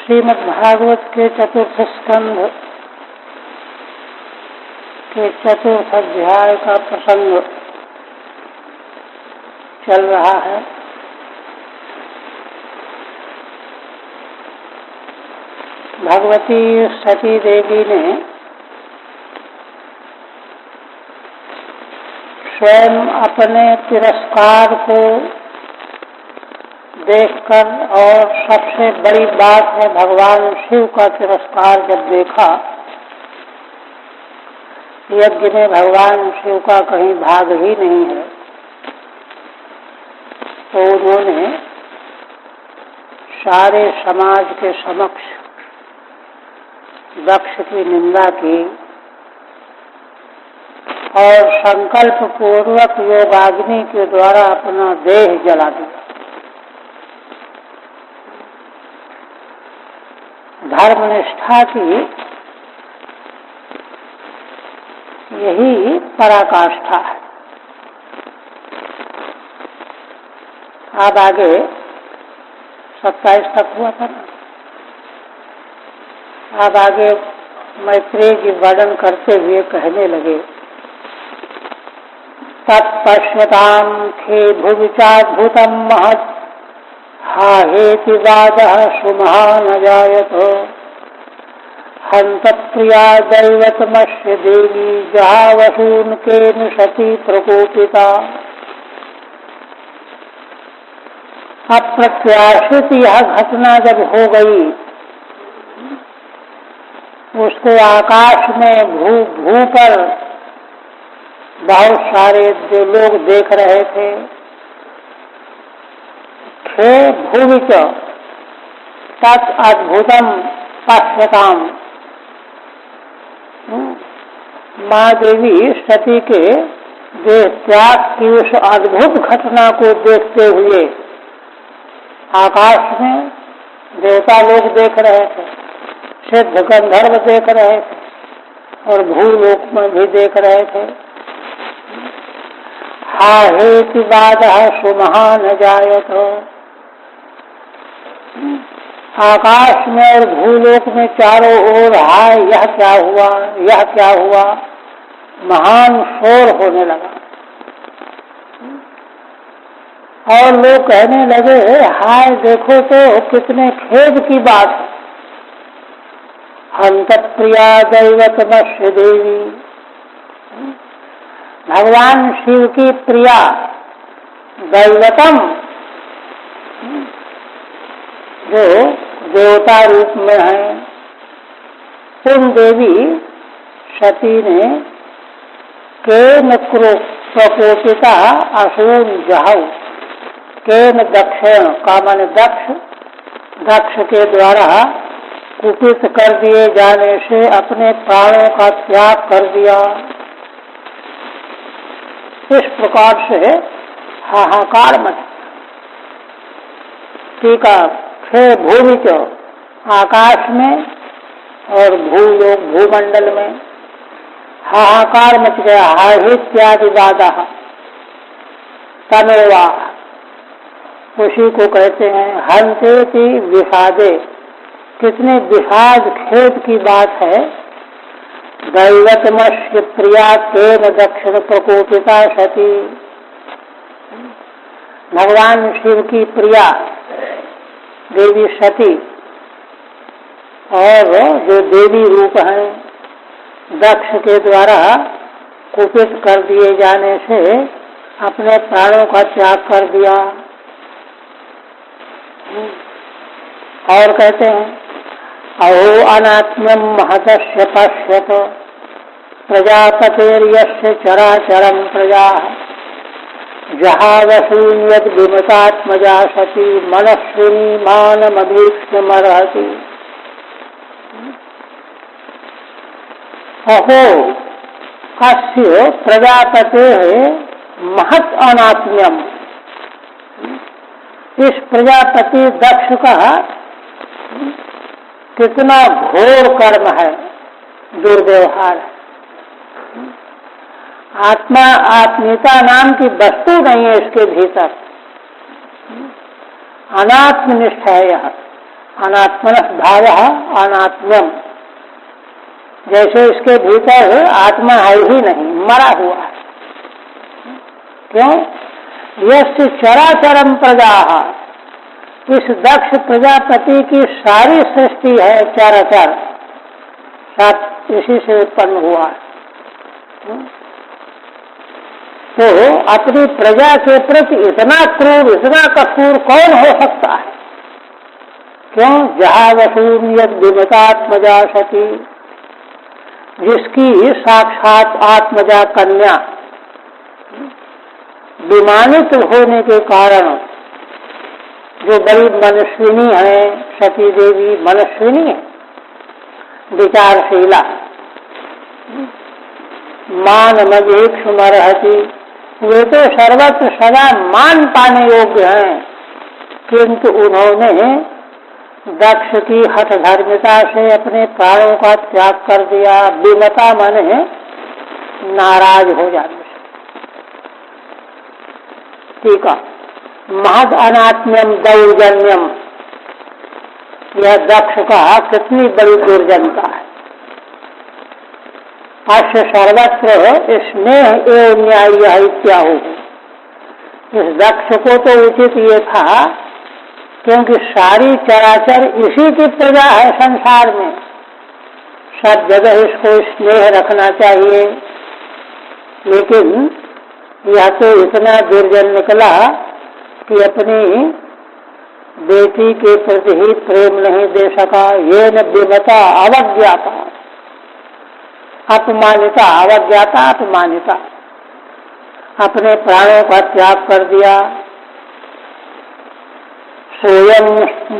श्रीमद्भागवत के चतुर्थ स्कंध के चतुर्थ अध्याय का प्रसंग चल रहा है। भगवती सती देवी ने स्वयं अपने तिरस्कार को देखकर, और सबसे बड़ी बात है भगवान शिव का तिरस्कार जब देखा, यज्ञ में भगवान शिव का कहीं भाग ही नहीं है, तो उन्होंने सारे समाज के समक्ष दक्ष की निंदा की और संकल्प पूर्वक योगाग्नि के द्वारा अपना देह जला दिया। धर्मनिष्ठा की यही पराकाष्ठा है। अब आगे 27 तक हुआ था ना। अब आगे मैत्रेय जी वर्णन करते हुए कहने लगे, तत्पश्यतां खे भुवि चाद्भुतं महत् हा हेति वादः सुमहान् अजायत हन्त प्रिया दैवतमस्य देवी जहावसून्केन सती प्रकोपिता। अप्रत्याशित यह घटना जब हो गई, उसको आकाश में भू पर बहुत सारे जो लोग देख रहे थे, खे भूमि तत् अद्भुतम पश्यताम। माँ देवी सती के देह त्याग की उस अद्भुत घटना को देखते हुए आकाश में देवता लोग देख रहे थे, सिद्ध गंधर्व देख रहे थे और भूलोक में भी देख रहे थे। हा हेति वादः सुमहान् अजायत। आकाश में और भूलोक में चारों ओर हाय यह क्या हुआ, यह क्या हुआ, महान शोर होने लगा। और लोग कहने लगे, हाय देखो तो कितने खेद की बात है। हन्त प्रिया दैवतमस्य देवी, भगवान शिव की प्रिया दैवतम, जो देवता रूप में है, उन देवी सती ने केन प्रकोपिता असून जहाऊ। केन दक्षिण का मन दक्ष, दक्ष के द्वारा कुपित कर दिए जाने से अपने प्राणों का त्याग कर दिया। इस प्रकार से हाहाकार मच। टीका, खे भूमि च, आकाश में और भूलोक भूमंडल में हाहाकार मच गया। हाहित्यादि वादा तमेवा, उसी को कहते हैं हंतेति विषादे। कितने विषाद खेद की बात है। दैवतमस्य प्रिया तेन दक्षिण प्रकोपिता सती, भगवान शिव की प्रिया देवी सती और जो देवी रूप है, दक्ष के द्वारा कुपित कर दिए जाने से अपने प्राणों का त्याग कर दिया। और कहते हैं, अहो अनात्म्यम महतस्य पश्यत प्रजापतेर्यस्य चराचरं प्रजा जहावसून् यद् विमतात्मजा सती मनस्विनी मानमभीक्ष्यमर्हति। अहो अस्य प्रजापतेः महत् अनात्म्यम, इस प्रजापति दक्ष का कितना घोर कर्म है, दुर्व्यवहार है। आत्मा आत्मीयता नाम की वस्तु नहीं है इसके भीतर। अनात्मनिष्ठ है यह। अनात्मनः भावः अनात्म्यम, जैसे इसके भीतर आत्मा है ही नहीं, मरा हुआ है। क्यों? यस्य चराचरम प्रजाः, इस दक्ष प्रजापति की सारी सृष्टि है चराचर, सब इसी से उत्पन्न हुआ है। तो अपनी प्रजा के प्रति इतना क्रूर, इतना कठोर कौन हो सकता है? क्यों? जहाँ वसून यद विमतात्मजा सती, जिसकी साक्षात आत्मजा कन्या विमानित होने के कारण, जो बड़ी मनस्विनी है, सती देवी मनस्विनी है, विचारशीला, मान मजेक्षुमर्हति, वे तो सर्वत्र सदा मान पाने योग्य हैं, किंतु उन्होंने दक्ष की हठधर्मिता से अपने प्राणों का त्याग कर दिया। विमता माने नाराज हो जाने से। ठीक है। महद अनात्म्यम दौर्जन्यम, यह दक्ष का कितनी बड़ी दुर्जनता है। अस्य सर्वत्र स्नेह एवं न्याय इत्याहु, इस दक्ष को तो उचित ये था, क्योंकि सारी चराचर इसी की प्रजा है संसार में, सब जगह इसको स्नेह रखना चाहिए। लेकिन यह तो इतना दुर्जन निकला कि अपनी बेटी के प्रति ही प्रेम नहीं दे सका। ये न विमता अवज्ञाता, अपमानिता, अवज्ञाता अपमानिता, अपने प्राणों का त्याग कर दिया। स्वयं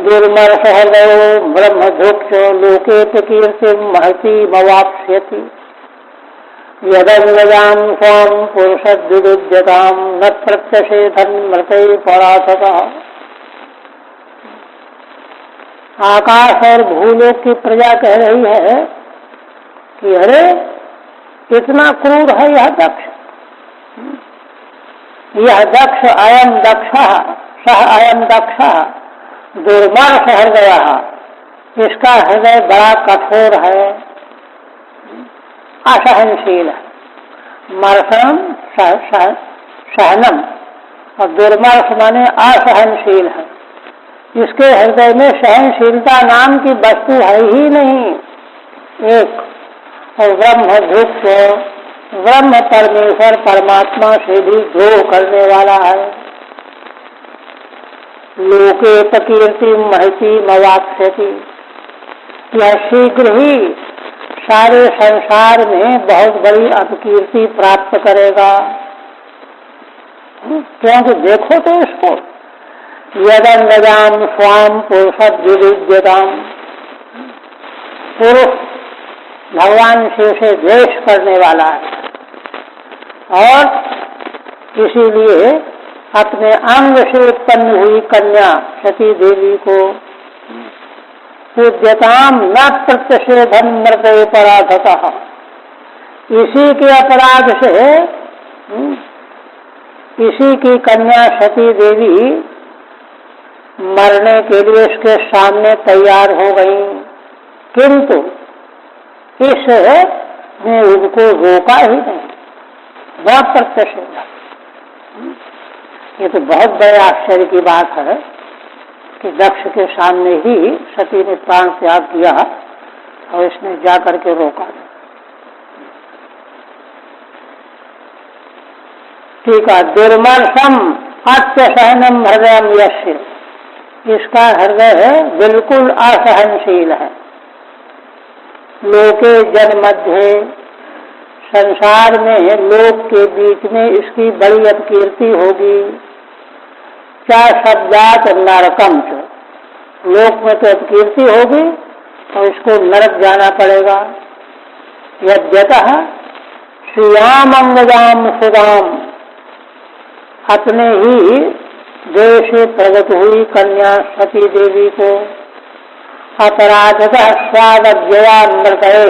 दुर्मर्ष हृदयो ब्रह्मधुक्ष लोके कीर्ति महती मवाप्स्यति, यदंगजाम स्वाम पुरुषद्विरुध्यताम न प्रत्यषेधन मृते पराधतः। आकाश और भूलोक की प्रजा कह रही है कि अरे इतना क्रूर है यह दक्ष, यह दक्ष अयम दक्ष सह अयम दक्ष दुर्मर्ष हृदय, इसका हृदय बड़ा कठोर है, असहनशील है। मर्षणम सहनम और दुर्मर्ष माने असहनशील है। इसके हृदय में सहनशीलता नाम की वस्तु है ही नहीं एक। और ब्रह्मधुक्ष, ब्रह्म परमेश्वर परमात्मा से भी द्रोह करने वाला है। लोके कीर्ति महती मवाप्स्यति, यह शीघ्र ही सारे संसार में बहुत बड़ी अपकीर्ति प्राप्त करेगा। क्योंकि देखो तो इसको, यदंगजाम स्वाम पुरुषद्विरुध्यताम, पुरुष भगवान शिव से द्वेष करने वाला है और इसीलिए अपने अंग से उत्पन्न हुई कन्या सती देवी को पूज्यताम न प्रत्यषेधन मृते पराधतः, इसी के अपराध से इसी की कन्या सती देवी मरने के लिए इसके सामने तैयार हो गई, किंतु इसने उनको रोका ही नहीं, वह प्रत्यषेध। ये तो बहुत बड़े आश्चर्य की बात है कि दक्ष के सामने ही सती ने प्राण त्याग किया और इसने जाकर के रोका। ठीक है। दुर्मर्षम अत्यसहनम हृदयम यस्य, इसका हृदय बिल्कुल असहनशील है। लोके जन मध्य, संसार में लोक के बीच में इसकी बड़ी अपकीर्ति होगी। क्या शब्दात नरकम, लोक में तो अपकीर्ति होगी और इसको नरक जाना पड़ेगा। यद्यतः श्रियाम अंगजाम सुदाम, अपने ही देश से प्रकट हुई कन्या सती देवी को अपराधतः स्वावज्ञया मृतये,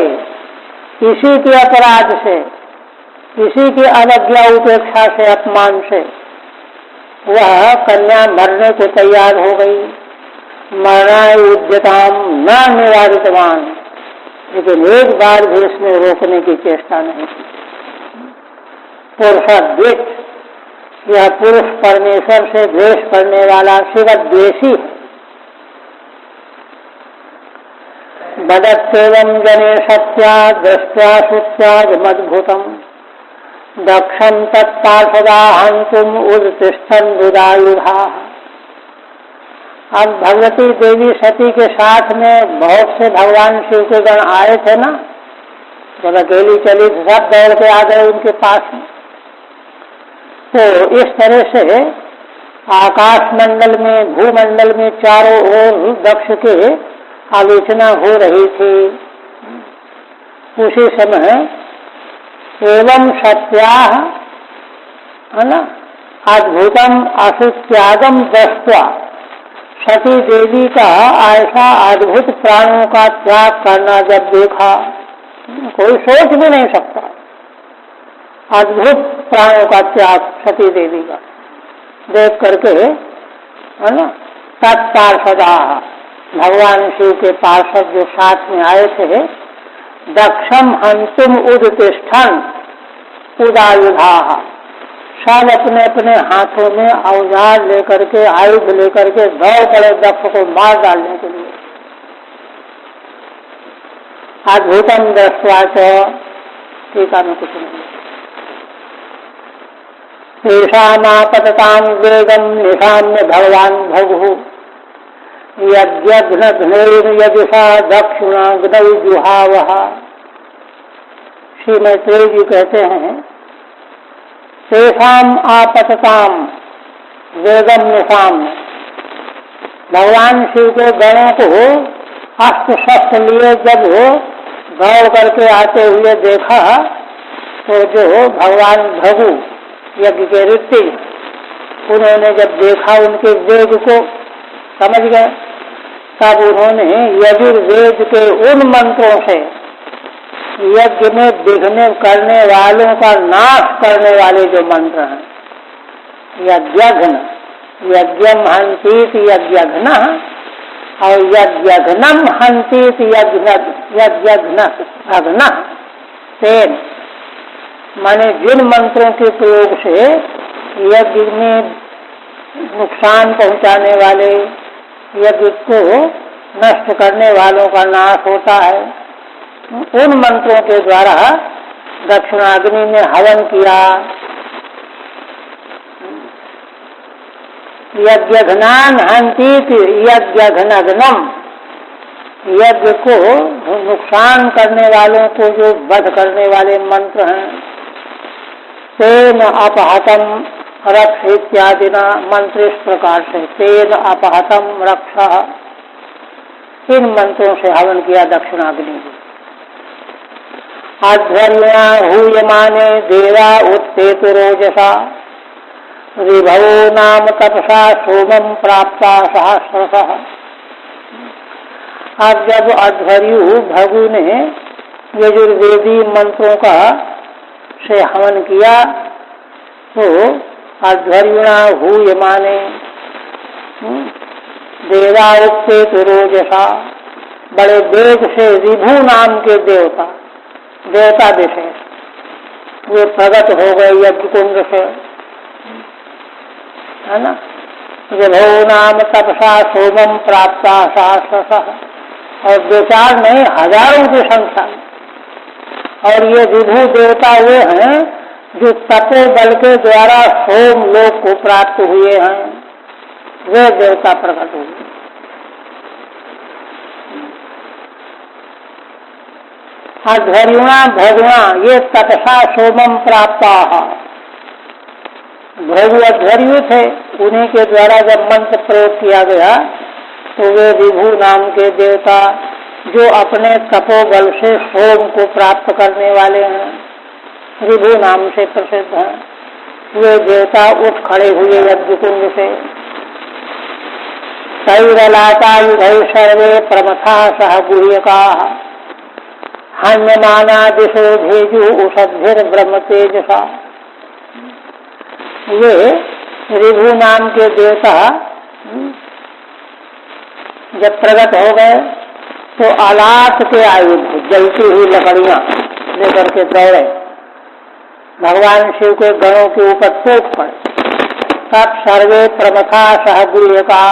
इसी के अपराध से, इसी की अवज्ञा उपेक्षा से, अपमान से वह कन्या मरने को तैयार हो गई। मरणायुध्यताम न निवारितवान, लेकिन एक बार भी इसने रोकने की चेष्टा नहीं की। पुरुषद्वेष, यह पुरुष परमेश्वर से द्वेष करने वाला शिवद्वेषी है। बदत्येवं जने सत्या दृष्ट्वा श्रुत्यागमद्भुतम् दक्षं तत्पार्षदा हन्तुम उद्तिष्ठन् दुरायुधाः। अब भगवती देवी सती के साथ में बहुत से भगवान शिव के गण आए थे ना, जब अकेली चली सब दौड़ के आ गए उनके पास में। तो इस तरह से आकाश मंडल में, भूमंडल में चारों ओर दक्ष के आलोचना हो रही थी। उसी समय एवं सत्याः, है ना, अद्भुतम असुत्यागम दृष्ट्वा, सती देवी का ऐसा अद्भुत प्राणों का त्याग करना जब देखा, कोई सोच भी नहीं सकता। अद्भुत प्राणों का त्याग सती देवी का देख करके, है ना, तत्पार्षदा, भगवान शिव के पार्षद जो साथ में आए थे, दक्षम हंतुम उद्तिष्ठन् उदायुधाः, सब अपने अपने हाथों में औजार लेकर के, आयुध लेकर के दौड़ पड़े दक्ष को मार डालने के लिए। अद्भुतम दृष्ट्वा च, टीका में कुछ नहीं। तेषामापततां वेगं निशाम्य भगवान भगुः यज्ञघ्नघ्नैर्यजुषा दक्षिणाग्नैर्जुहावः। श्री मैत्रेय जी कहते हैं, तेषाम आपतताम वेगम निशाम, भगवान शिव के गणों को अस्त्र शस्त्र लिए जब दौड़ करके आते हुए देखा, तो जो भगवान भगु यज्ञ के ऋषि, उन्होंने जब देखा उनके वेग को समझ गए, तब उन्होंने यजुर्वेद के उन मंत्रों से यज्ञ में विघ्न करने वालों का नाश करने वाले जो मंत्र हैं, यज्ञघ्न, यज्ञम हंतीत यज्ञघ्न और यज्ञघ्नम हंतीत यज्ञघ्न अघ्न, तेन माने जिन मंत्रों के प्रयोग से यज्ञ में नुकसान पहुंचाने वाले, यज्ञ को नष्ट करने वालों का नाश होता है, उन मंत्रों के द्वारा दक्षिणाग्नि ने हवन किया। यज्ञघ्नान हंतीत यज्ञघ्नघ्नम, यज्ञ को नुकसान करने वालों को जो वध करने वाले मंत्र हैं, तेन अपहतम रक्ष इत्यादि ना मंत्र इस प्रकार से, तेन अपहतम रक्ष, इन मंत्रों से हवन किया दक्षिणाग्नि। अध्वर्या हूयमाने देवा उत्तेतु रोजसा विभवो नाम तपसा सोमम प्राप्ता सहस्रशः। अब जब अध्वर्यु भगु ने यजुर्वेदी मंत्रों का से हवन किया, तो अध्वर्युणा हूयमाने देवा उत्तेतु रोजसा, बड़े वेग से विभु नाम के देवता, देवता विशेष वे प्रगट हो गए यज्ञ कुंड से, है ना। विभो नाम तपसा सोमम प्राप्ता सहस्रशः, और दो चार नहीं हजारों की संख्या। और ये विभु देवता वे हैं जो तपोबल के द्वारा सोम लोक को प्राप्त हुए हैं, वे देवता प्रकट हुए। अध्वर्युणा भगुणा ये तपसा सोमम प्राप्ता, भगु अध्वर्यु थे, उन्हीं के द्वारा जब मंत्र प्रयोग किया गया, तो वे विभु नाम के देवता जो अपने तपोबल से सोम को प्राप्त करने वाले हैं, विभु नाम से प्रसिद्ध हैं, वे देवता उठ खड़े हुए यज्ञ कुंड से। तैरलाटायुधै सर्वे प्रमथा सह गुह्यकाः हन्यमाना दिशो भेजु उषद्भिर ब्रह्म तेजसा। ये ऋभु नाम के देवता जब प्रकट हो गए तो आलात के आयुध जलती हुई लकड़ियां लेकर के दौड़े, भगवान शिव के गणों के ऊपर टूट पड़े। तब सर्वे प्रमथा सह गुह्यका,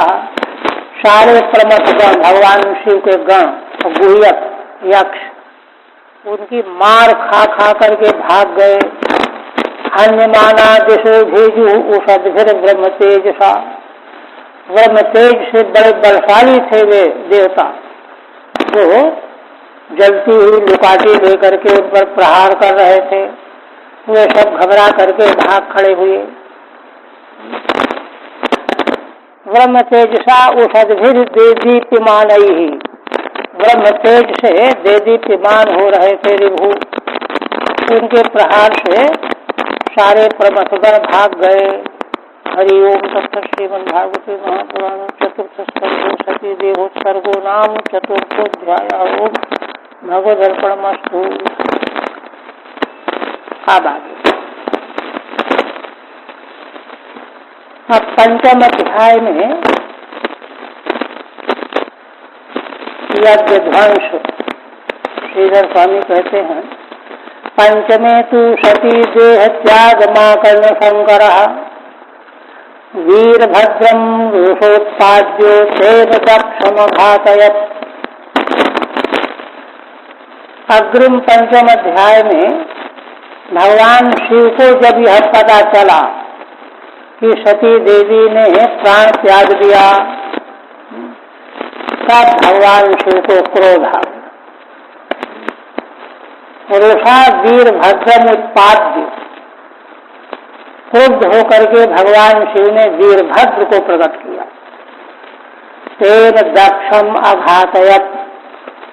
सारे प्रमथ गण भगवान शिव के गण और गुह्यक यक्ष उनकी मार खा खा करके भाग गए। हन्यमाना दिशो भेजु औषधिर ब्रह्म तेजसा, ब्रह्म तेज से बड़े बलशाली थे वे देवता, जो जलती हुई लुकाटी लेकर के उन पर प्रहार कर रहे थे। वे सब घबरा करके भाग खड़े हुए। ब्रह्म तेजसा औषधिर देदीप्यमान ही, ब्रह्म तेज से देदीप्यमान हो रहे थे रिभु, उनके प्रहार से सारे प्रमथगण भाग गए। हरि ओम तत्सत्। श्रीमद्भागवते महापुराण चतुर्थ स्कंधे सती देवोत्सर्गो नाम चतुर्थोऽध्याय। ओम भगवदर्पणमस्तु। अब पंचम अध्याय में यज्ञ ध्वंस श्रीधर स्वामी कहते हैं, पंचमे तु सती देह त्याग माकर्ण शंकर वीरभद्रम रोषोत्पाद्यो तेन दक्षमघातयत्। अग्रिम पंचम अध्याय में भगवान शिव को जब यह पता चला कि सती देवी ने प्राण त्याग दिया, तब भगवान शिव को क्रोध आ गया। रोषा वीरभद्रम उत्पाद्य, क्रुद्ध होकर के भगवान शिव ने वीरभद्र को प्रकट किया। तेन दक्षम अघातयत्,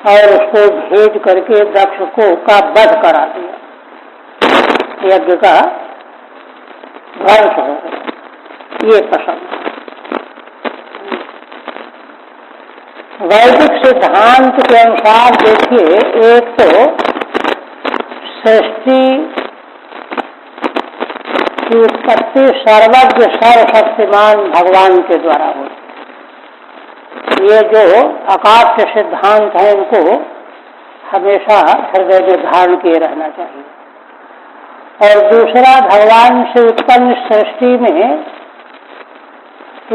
और उसको भेज करके दक्ष को का वध करा दिया। यज्ञ का ध्वंस हो गया। ये प्रसंग वैदिक सिद्धांत के अनुसार देखिए, एक तो सृष्टि की उत्पत्ति सर्वज्ञ सर्वशक्तिमान भगवान के द्वारा होती। ये जो अकाट्य सिद्धांत है, इनको हमेशा हृदय में धारण किए रहना चाहिए। और दूसरा, भगवान से उत्पन्न सृष्टि में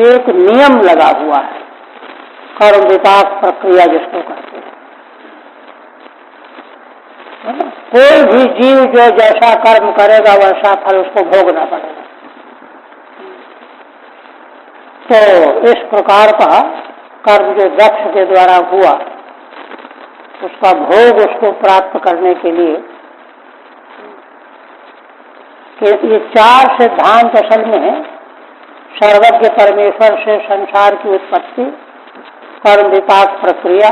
एक नियम लगा हुआ है, कर्म विपाक प्रक्रिया जिसको कहते हैं। कोई भी जीव जो जैसा कर्म करेगा वैसा फल उसको भोगना पड़ेगा। तो इस प्रकार का कर्म जो दक्ष के द्वारा हुआ, उसका भोग उसको प्राप्त करने के लिए ये चार सिद्धांत असल में सर्वज्ञ परमेश्वर से संसार की उत्पत्ति, कर्म विपाक प्रक्रिया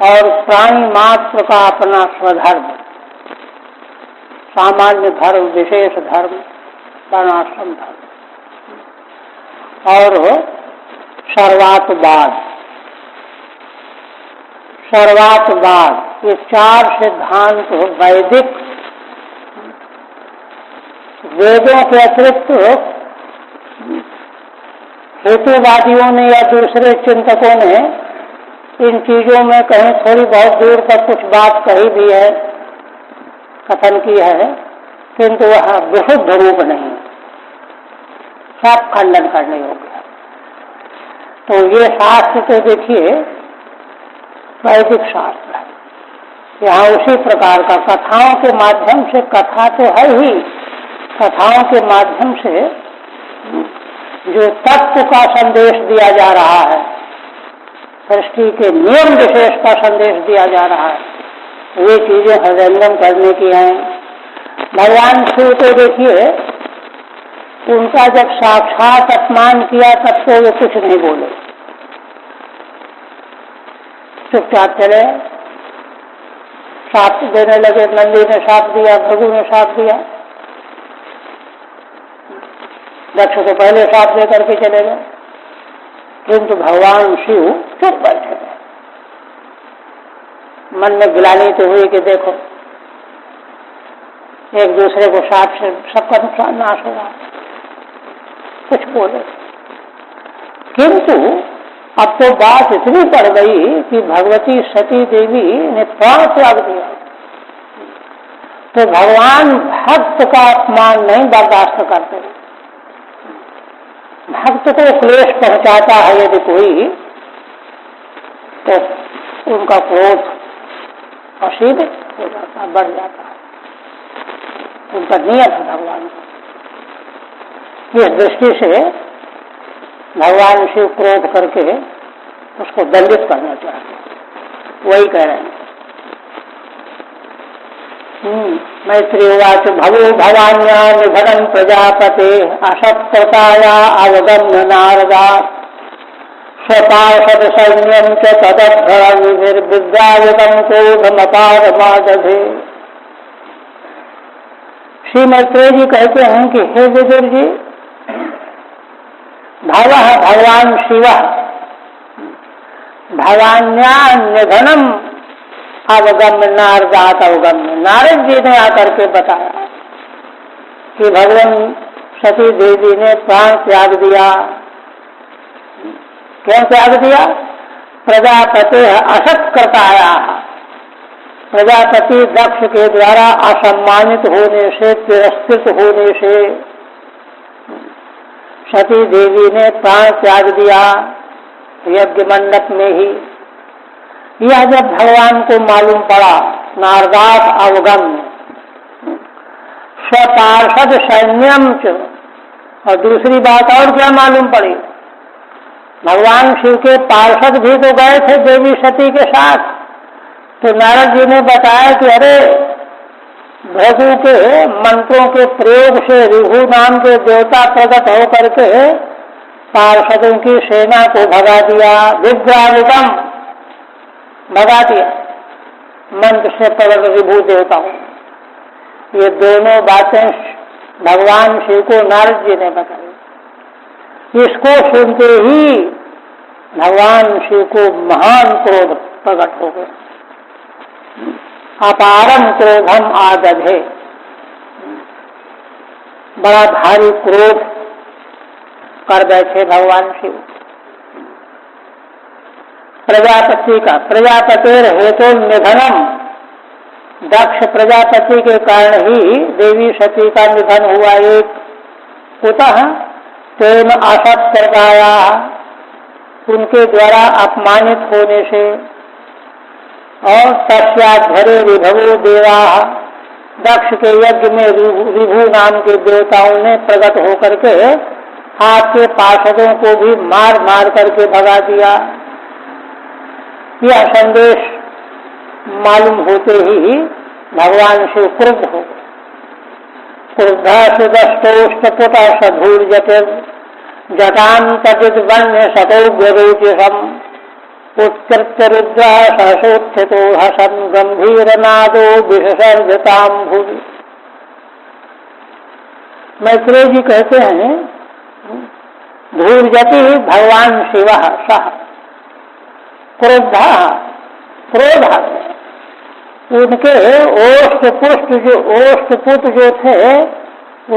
और प्राणी मात्र का अपना स्वधर्म, सामान्य धर्म, विशेष धर्म, वर्णाश्रम धर्म और सर्वात्मवाद, ये चार सिद्धांत वैदिक वेदों के अतिरिक्त हेतुवादियों ने या दूसरे चिंतकों ने इन चीजों में कहीं थोड़ी बहुत दूर तक कुछ बात कही भी है, कथन की है, किंतु वह विशुद्ध रूप नहीं, सब खंडन करने योग्य है। तो ये शास्त्र तो देखिए वैदिक शास्त्र है। यहाँ उसी प्रकार का कथाओं के माध्यम से, कथा तो है ही, कथाओं के माध्यम से जो तत्व का संदेश दिया जा रहा है, सृष्टि के नियम विशेष का संदेश दिया जा रहा है, ये चीजें हृदयंगम करने की हैं। भगवान शिव को देखिए, उनका जब साक्षात अपमान किया तब तो वो कुछ नहीं बोले, चुपचाप चले, साप देने लगे। नंदी ने साप दिया, भृगु ने साप दिया, दक्ष को पहले साप दे करके चले गए, किंतु भगवान शिव चुप बैठे। मन में गिलानी तो हुई कि देखो एक दूसरे को साप से सबका नुकसान नाश होगा, कुछ बोले, किंतु अब तो बात इतनी पड़ गई कि भगवती सती देवी ने प्राण त्याग दिया। तो भगवान भक्त का अपमान नहीं बर्दाश्त करते। भक्त को क्लेश पहुंचाता है यदि कोई, तो उनका क्रोध असीम हो जाता, बढ़ जाता है। उनका नियत है भगवान का। इस दृष्टि से भगवान शिव क्रोध करके उसको दंडित करना चाहिए। वही कह रहे हैं। मैत्री उवाच भवो भवान्या निधनं प्रजापते अशक्तताया अवगम्य नारदा स्वपार्षद सैन्यं च तदभ्रविर्विद्यायुतं क्रोधमपारमादधे। श्री मैत्रेय जी कहते हैं कि हे विदुर जी, भगवान शिव भवान्या निधनम अवगम्य नारदात अवगम्य। नारद जी ने आकर के बताया कि भगवान सती देवी ने प्राण त्याग दिया। क्यों त्याग दिया? प्रजापति असत्कृताया, प्रजापति दक्ष के द्वारा असम्मानित होने से, तिरस्कृत होने से सती देवी ने प्राण त्याग दिया यज्ञ मंडप में ही। यह जब भगवान को मालूम पड़ा, नारदात अवगम्य स्वपार्षद सैन्यम च, और दूसरी बात और क्या मालूम पड़ी, भगवान शिव के पार्षद भी तो गए थे देवी सती के साथ। तो नारद जी ने बताया कि अरे भृगु के मंत्रों के प्रयोग से ऋभु नाम के देवता प्रकट होकर के पार्षदों की सेना को भगा दिया, विद्रावितम भगा दिया मंत्र से प्रकट ऋभु देवताओं। ये दोनों बातें भगवान शिव को नारद जी ने बताई। इसको सुनते ही भगवान शिव को महान क्रोध प्रकट हो गया। अपारम क्रोधम आदधे, बड़ा भारी क्रोध कर बैठे भगवान शिव। प्रजापति का प्रजापतिर हेतु निधनम, दक्ष प्रजापति के कारण ही देवी सती का निधन हुआ। एक कुतः तेन असत्कृताया, उनके द्वारा अपमानित होने से, और तस्याध्वरे ऋभवो देवा, दक्ष के यज्ञ में ऋभु नाम के देवताओं ने प्रकट होकर के आपके पार्षदों को भी मार मार करके भगा दिया। यह संदेश मालूम होते ही भगवान शिव क्रुद्ध हो गए। क्रुद्धा सुदष्टोष्टपुट सधूर जटिर जटां तजिद वन्य शतोग्ररुचिषम उत्कृत्य रुद्र सहसोत्थितो हसन गंभीर नादो विसर्जताम भूमि। मैत्रेय जी कहते हैं धूर्जति भगवान शिव सह क्रोधा, क्रोध उनके ओष्ठपुट जो थे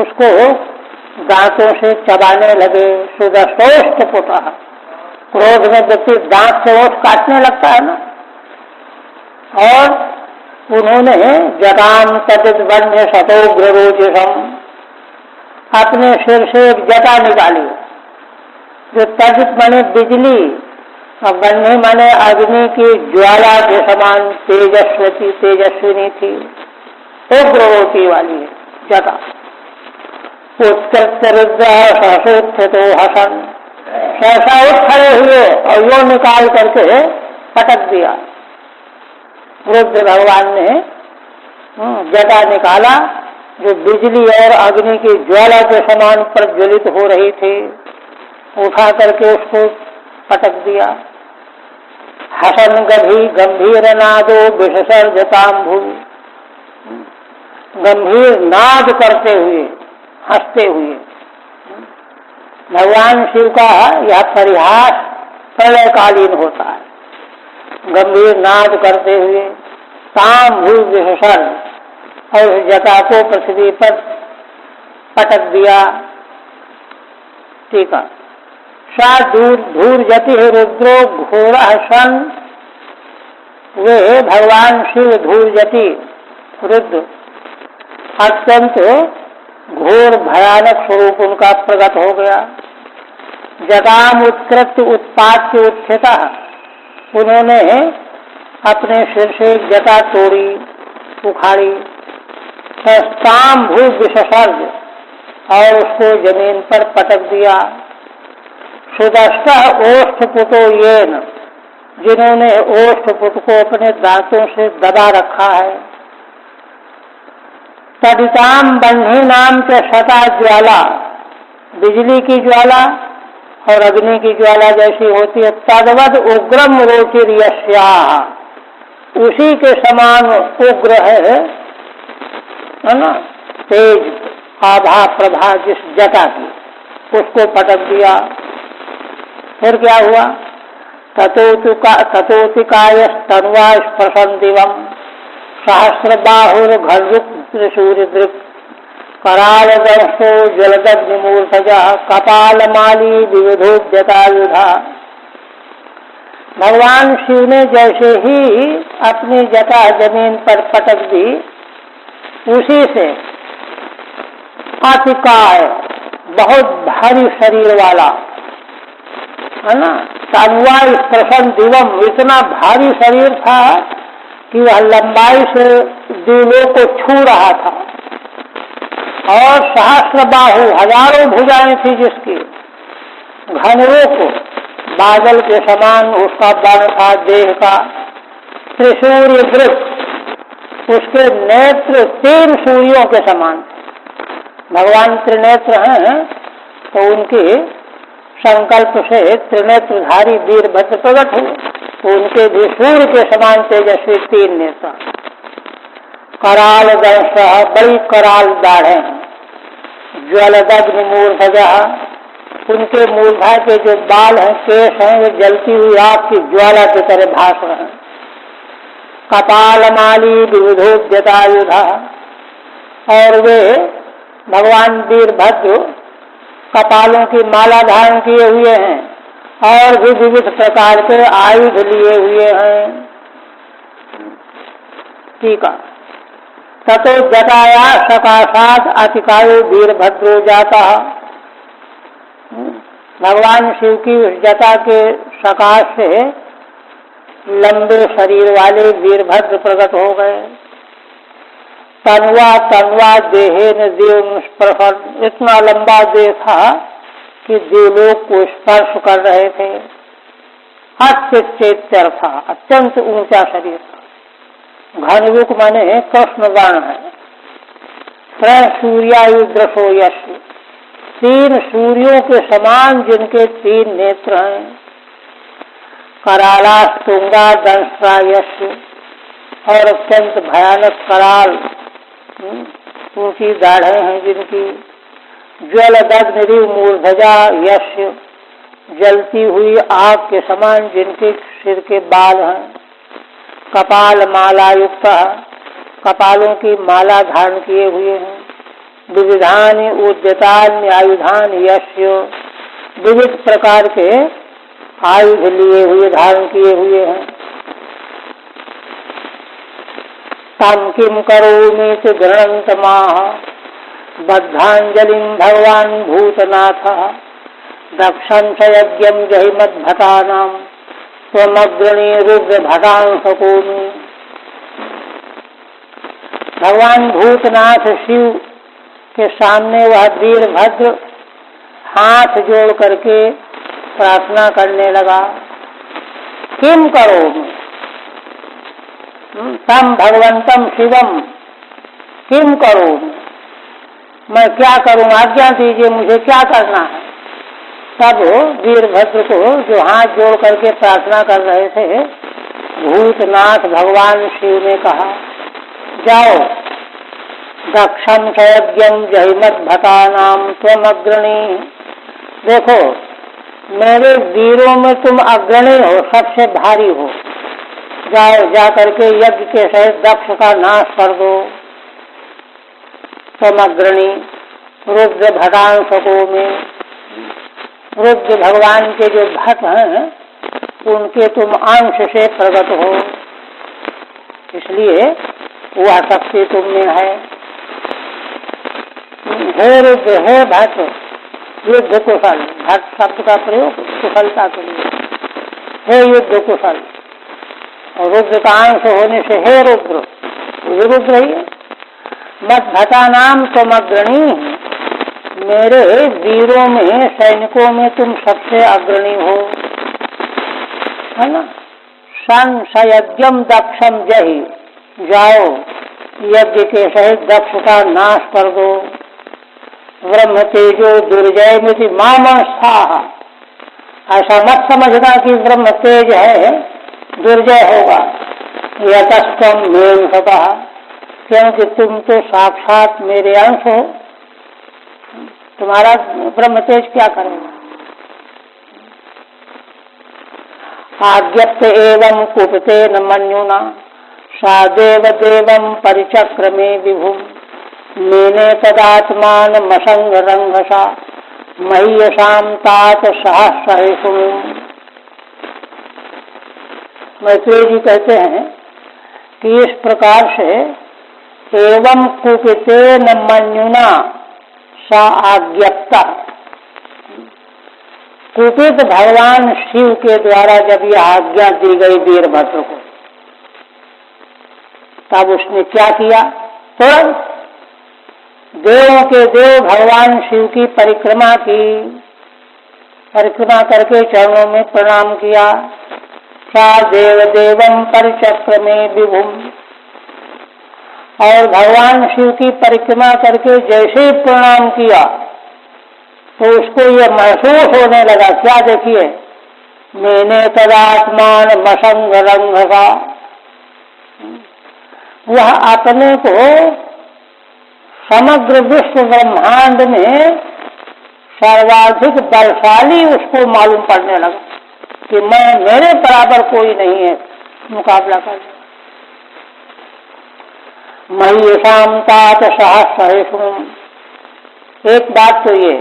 उसको दांतों से चबाने लगे। सुदष्टोष्टपुट, क्रोध में व्यक्ति दांत से ओठ काटने लगता है ना। और उन्होंने जटाम तजित वन्य शतोग्ररोचिषम, अपने सिर से एक जटा निकाली जो तजित माने बिजली और वन्य माने अग्नि की ज्वाला के समान तेजस्विनी थी, उग्ररोटी वाली जटा। उत्कृत रुद्र सहसोत्थितो हसन, सहसा उठ खड़े हुए और यो निकाल करके पटक दिया। रुद्र भगवान ने जटा निकाला जो बिजली और अग्नि की ज्वाला के समान प्रज्वलित हो रही थी, उठा करके उसको पटक दिया। हसन गंभीर नादो विसर्जताम भूमि, गंभीर नाद करते हुए, हंसते हुए। भगवान शिव का यह परिहास प्रलयकालीन होता है। गंभीर नाद करते हुए ताम भूमि विसर्जन, और उस जटा को पृथ्वी पर पटक दिया। ठीक है। सा धूर जति रुद्रो घोर सन, वे भगवान शिव धूर जति रुद्र अत्यंत घोर भयानक स्वरूप उनका प्रकट हो गया। जगाम उत्कृत्य उत्पात्य उत्थिता, उन्होंने अपने सिर से जटा तोड़ी, उखाड़ी, सस्ताम भू विसर्ज, और उसको जमीन पर पटक दिया। सुदष्ट ओष्ठपुटो येन, जिन्होंने ओष्ठपुट को अपने दांतों से दबा रखा है। तदिताम बन्ही नाम के शता ज्वाला, बिजली की ज्वाला और अग्नि की ज्वाला जैसी होती है, तद्वद उग्रम रोचिर यस्याः, उसी के समान उग्र है ना, तेज आभा प्रभा जिस जटा की, उसको पटक दिया। फिर क्या हुआ? ततोतिकाय स्तन्वा स्पर्शन दिवम, सहस्र बाहुर घरुक त्रिशूर दृक्, कराल दंशो जलदग्निमूर्धजा, कपाल माली विविधोद्यतायुधा। भगवान शिव ने जैसे ही अपनी जटा जमीन पर पटक दी, उसी से अतिकाय, बहुत भारी शरीर वाला, है ना, तन्वा स्पर्शन दिवम, इतना भारी शरीर था कि वह लंबाई से दिलों को छू रहा था। और सहस्र बाहु, हजारों भुजाएं थी जिसकी, घनवों को बादल के समान उसका बल था देह का। त्रिशूर्य दृक्, उसके नेत्र 3 सूर्यों के समान। भगवान त्रिनेत्र हैं, तो उनकी संकल्प से त्रिनेत्रधारी वीरभद्र प्रकट हुए, तो उनके भी सूर्य के समान तेजस्वी 3 नेत्र। कराल दंश, बड़ी कराल दाढ़े हैं। ज्वलदग्नि मूर्धजा, उनके मूर्धा के जो बाल हैं, केश हैं, वे जलती हुई आग की ज्वाला की तरह भास रहे हैं। कपाल माली विविधोद्यतायुधा, और वे भगवान वीरभद्र कपालों की माला धारण किए हुए हैं और भी विविध प्रकार के आयुध लिए हुए हैं। ठीक है। ततो जटाया सकाशात अतिकायो वीरभद्रो जाता, भगवान शिव की उस जटा के सकाश से लंबे शरीर वाले वीरभद्र प्रकट हो गए। तन्वा देहे न देव स्पर्शन, इतना लंबा देह था कि देवलोक को स्पर्श कर रहे थे। अत्यचेत्यर था, अत्यंत ऊंचा शरीर था। घनयुक माने कृष्णवर्ण है। सूर्यायुद्रसो यश, 3 सूर्यों के समान जिनके 3 नेत्र हैं। कराला स्तुंगा दंश्रा यश, और अत्यंत भयानक कराल ऊंची दाढ़ें हैं जिनकी। ज्वलदग्नि मूर्धजा यश, जलती हुई आग के समान जिनके सिर के बाल हैं। कपाल माला युक्त, कपालों की माला धारण किए हुए हैं। विविधानि उद्यतानि आयुधानि यस्य, विविध प्रकार के आयुध लिए हुए धारण किए हुए हैं। तम किम करोमि च गृह्णन्त माः, बद्धांजलिं भगवान भूतनाथः। दक्षं च यज्ञं जहिमद्भटानां, स्वमग्रणी रुद्र भटांसकोमि। भगवान भूतनाथ शिव के सामने वह वीरभद्र हाथ जोड़ करके प्रार्थना करने लगा। किम करोमि, तम भगवंतम शिवम किम करोमि, मैं क्या करूं, आज्ञा दीजिए, मुझे क्या करना है। तब वीरभद्र को जो हाथ जोड़ करके प्रार्थना कर रहे थे, भूतनाथ भगवान शिव ने कहा, जाओ, दक्षम सयज्ञम जहिमत भटानाम त्वमग्रणी। देखो, मेरे वीरों में तुम अग्रणी हो, सबसे भारी हो। जाओ, जा करके यज्ञ के सहित दक्ष का नाश कर दो। त्वमग्रणी रुद्र भटांसको में, रुद्र भगवान के जो भक्त हैं उनके तुम अंश से प्रकट हो, इसलिए वह शक्ति तुम में है। हे रुद्र, हे भक्त, युद्ध कुशल, भक्त शब्द का प्रयोग कुशलता के लिए, हे युद्ध कुशल, और रुद्र का अंश होने से हे रुद्र, ये रुद्र ही है। मत भटा नाम तुम अग्रणी, मेरे वीरों में सैनिकों में तुम सबसे अग्रणी हो, है ना। संशयज्ञम दक्षम जहि, जाओ यज्ञ के सहित दक्ष का नाश कर दो। ब्रह्म तेजो दुर्जय मिति मामंस्थाः, ऐसा मत समझना कि ब्रह्म तेज है दुर्जय होगा। यतस्तम मेन सतः, क्योंकि तुम तो साक्षात मेरे अंश हो, तुम्हारा ब्रह्म तेज क्या करेगा। आज्ञप्त एवं कुपते न मन्युना, सादेव देवं परिचक्रमे विभुम, मेने तदात्मान मसंग रंघसा, मह्यसाम तात सहस्रहेषु। मैत्रेय जी कहते हैं कि इस प्रकार से एवं कुपिते न मन्युना सा आज्ञप्ता, कुपित भगवान शिव के द्वारा जब यह आज्ञा दी गई वीरभद्र को, तब उसने क्या किया, तुरंत देवों के देव भगवान शिव की परिक्रमा की, परिक्रमा करके चरणों में प्रणाम किया। सा देव देवम परिचक्रमे विभुम, और भगवान शिव की परिक्रमा करके जैसे ही प्रणाम किया तो उसको ये महसूस होने लगा, क्या देखिए, मैंने तदात्मान मसंग रंघसा, वह अपने को समग्र विश्व ब्रह्मांड में सर्वाधिक बलशाली उसको मालूम पड़ने लगा कि मेरे बराबर कोई नहीं है मुकाबला करने। मह्यसाम तात सहस्रहेषु, एक बात तो ये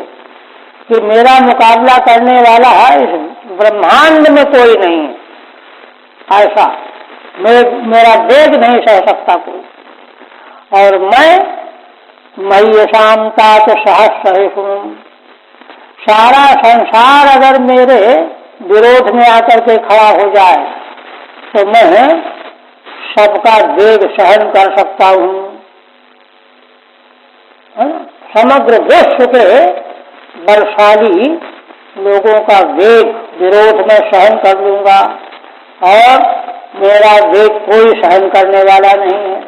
कि मेरा मुकाबला करने वाला इस ब्रह्मांड में कोई नहीं है, ऐसा मेरा वेग नहीं सह सकता कोई। और मैं मह्यसाम तात सहस्रहेषु, सारा संसार अगर मेरे विरोध में आकर के खड़ा हो जाए तो मैं सबका वेग सहन कर सकता हूँ। समग्र विश्व के बलशाली लोगों का वेग विरोध में सहन कर लूंगा, और मेरा वेग कोई सहन करने वाला नहीं है।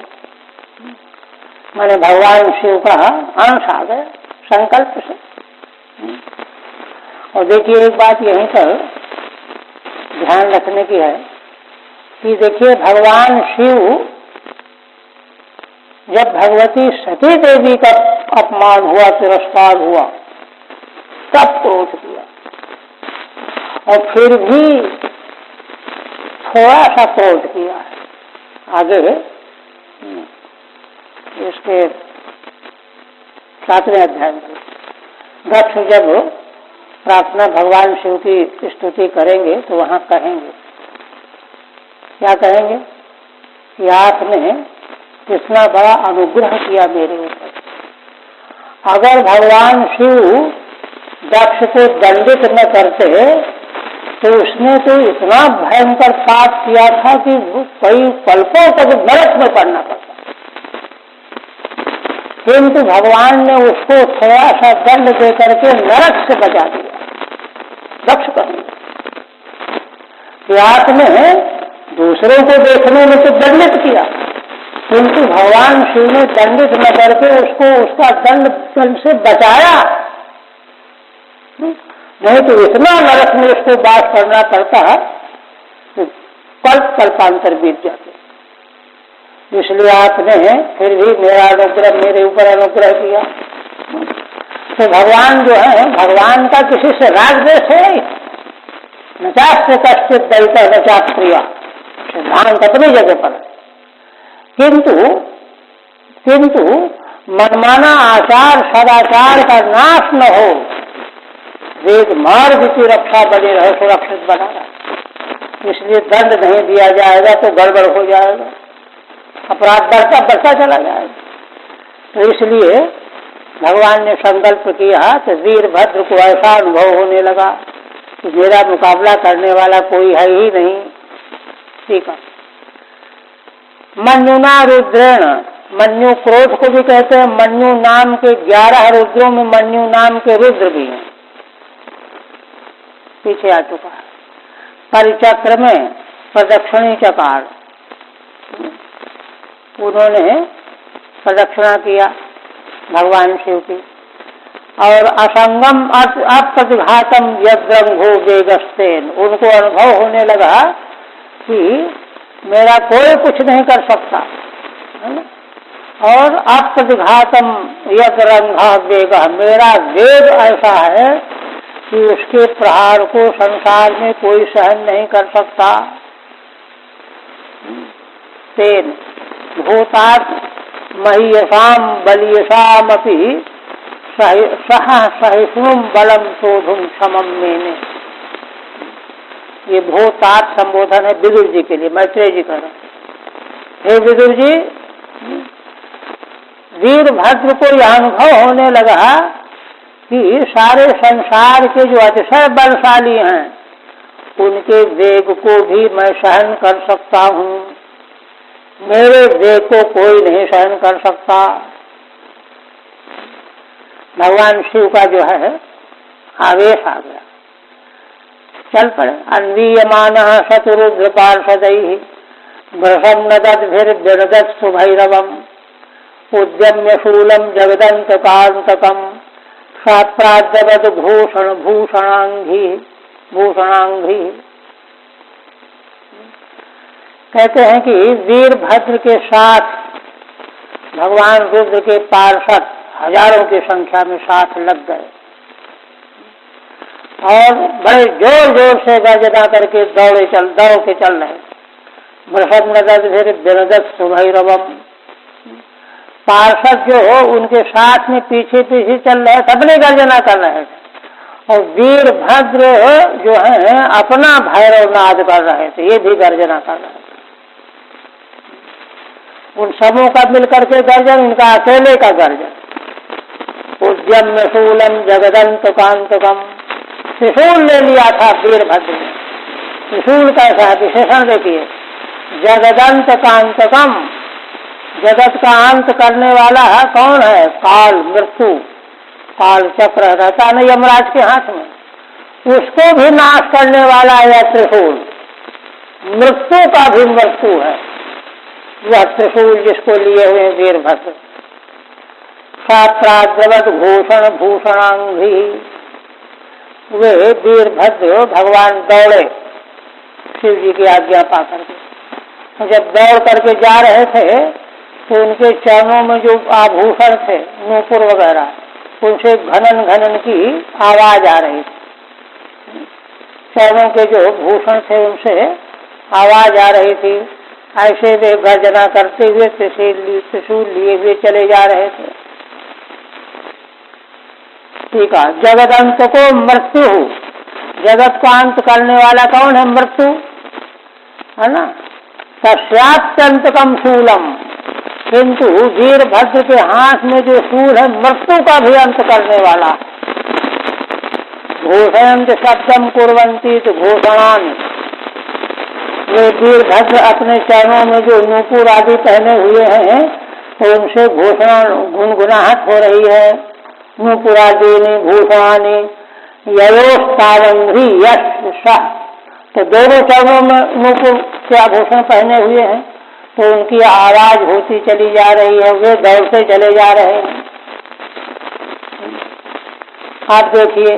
मैंने भगवान शिव का अंश आ गया संकल्प से। और देखिए, एक बात यहीं पर ध्यान रखने की है कि देखिए, भगवान शिव जब भगवती सती देवी का अपमान हुआ, तिरस्कार हुआ, तब क्रोध किया, और फिर भी थोड़ा सा क्रोध किया है। आगे इसके 7वें अध्याय में दक्ष जब प्रार्थना भगवान शिव की स्तुति करेंगे तो वहां कहेंगे, क्या कहेंगे कि आपने इतना बड़ा अनुग्रह किया मेरे ऊपर। अगर भगवान शिव दक्ष को दंडित न करते तो उसने तो इतना भयंकर पाप किया था कि कई कल्पों तक नरक में पड़ना पड़ता, किंतु भगवान ने उसको थोड़ा सा दंड दे करके नरक से बचा दिया। दक्ष कहेंगे कि आपने दूसरों को देखने में तो दंडित किया, किंतु भगवान शिव ने दंडित न करके उसको उसका दंड से बचाया, नहीं तो इतना नरक में उसको बात करना पड़ता है कि कल्पांतर बीत जाते। इसलिए आपने फिर भी मेरे ऊपर अनुग्रह किया। तो भगवान जो है, भगवान का किसी से राग द्वेष है, नचास से कष्ट दलता नचास प्रिया, सिद्धांत अपनी जगह पर। किंतु मनमाना आचार सदाचार का नाश न हो, वेद मार्ग की रक्षा बनी रहे, सुरक्षित बना रहे। इसलिए दंड नहीं दिया जाएगा तो गड़बड़ हो जाएगा, अपराध बढ़ता चला जाएगा। तो इसलिए भगवान ने संकल्प किया तो वीरभद्र को ऐसा अनुभव होने लगा कि मेरा मुकाबला करने वाला कोई है ही नहीं। ठीक है। मन्युना रुद्रेण, मन्यु क्रोध को भी कहते हैं। मन्यु नाम के 11 रुद्रों में मन्यु नाम के रुद्र भी हैं, पीछे आ चुका है। परिचक्र में प्रदक्षिणी चकार, उन्होंने प्रदक्षिणा किया भगवान शिव की। और असंगम अप्रतिघातम यद्रंघो वेगस्तेन, उनको अनुभव होने लगा कि मेरा कोई कुछ नहीं कर सकता, है ना। और अप्रतिघातम यद्रंघ वेग, मेरा वेग ऐसा है कि उसके प्रहार को संसार में कोई सहन नहीं कर सकता। तेन भूतात् महीयसाम बलियसाम अपि सह सहिष्णुम बलम शोधुम क्षमम मेने। ये भूतात संबोधन है विदुर जी के लिए, मैत्रेय जी कर रहे हैं। हे विदुर जी, वीरभद्र को यह अनुभव होने लगा कि सारे संसार के जो अतिशय बलशाली हैं उनके वेग को भी मैं सहन कर सकता हूँ, मेरे वेग को कोई नहीं सहन कर सकता। भगवान शिव का जो है आवेश आ गया, चल पड़े। अन्वीयमान शतरुद्र पार्षदैः भ्रशं नदद्भिर्विनदत् सुभैरवम् उद्यम्य शूलं जगदन्तकान्तकम् साप्राद्यवद् भूषणांघ्रि। कहते हैं कि वीरभद्र के साथ भगवान रुद्र के पार्षद हजारों की संख्या में साथ लग गए और बड़े जोर जोर से गर्जना करके दौड़ के चल रहे। वृषभ नदद्भिर्विनदत् सुभैरवम्, पार्षद जो उनके साथ में पीछे पीछे चल रहे, सबने गर्जना कर रहे थे। और वीरभद्र जो है अपना भैरव नाद कर रहे थे, ये भी गर्जना कर रहे थे। उन सबों का मिलकर के गर्जन, इनका अकेले का गर्जन। उद्यम्य शूलम जगदंत कांतकम, त्रिशूल ले लिया था वीरभद्र ने। त्रिशूल कैसा है विशेषण देखिए, जगदंत कांतकम, जगत का अंत करने वाला कौन है? काल, मृत्यु, काल चक्र रहता न यमराज के हाथ में, उसको भी नाश करने वाला है त्रिशूल। मृत्यु का भी मृत्यु है वह त्रिशूल जिसको लिए हुए वीरभद्र। साप्राद्रवद भूषणांघ्रि, वे वीरभद्र भगवान दौड़े शिव जी की आज्ञा पा करके। जब दौड़ करके जा रहे थे तो उनके चरणों में जो आभूषण थे, नूपुर वगैरह, उनसे घनन की आवाज आ रही थी। चरणों के जो भूषण थे उनसे आवाज आ रही थी। ऐसे वे गर्जना करते हुए त्रिशूल लिए हुए चले जा रहे थे। ठीक है। जगदंत को मृत्यु, जगत का अंत करने वाला कौन है? मृत्यु, है ना। तस्यात्यंतकम शूलम, किंतु वीरभद्र के हाथ में जो शूल है मृत्यु का भी अंत करने वाला। घोषयंत शब्दम कुर्वन्ति घोषणान, वे वीरभद्र अपने चरणों में जो नूपुर आदि पहने हुए हैं तो उनसे घोषणा गुनगुनाहट हो रही है। नूपुरादीनि भूषणानि ययोस्तावंघ्रि यश सह, तो दोनों चरणों में नूपुर के आभूषण पहने हुए हैं तो उनकी आवाज होती चली जा रही है, वे दौड़ते चले जा रहे हैं। आप देखिए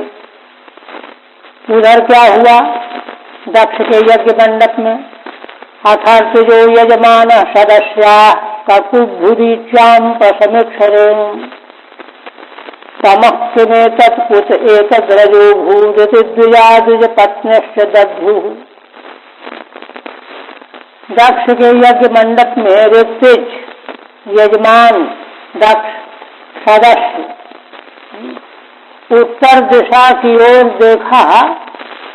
उधर क्या हुआ दक्ष के यज्ञ मंडप में। अथर्थ जो यजमान सदस्या ककुभुरीच्याम पसमिक्षरे तमक्मे तत्पुत एतद्रजो भूजति द्विज पत्न्यश्च दद्भुः। दक्ष के यज्ञ मंडप में ऋत्विज, यजमान दक्ष, सदस्य उत्तर दिशा की ओर देखा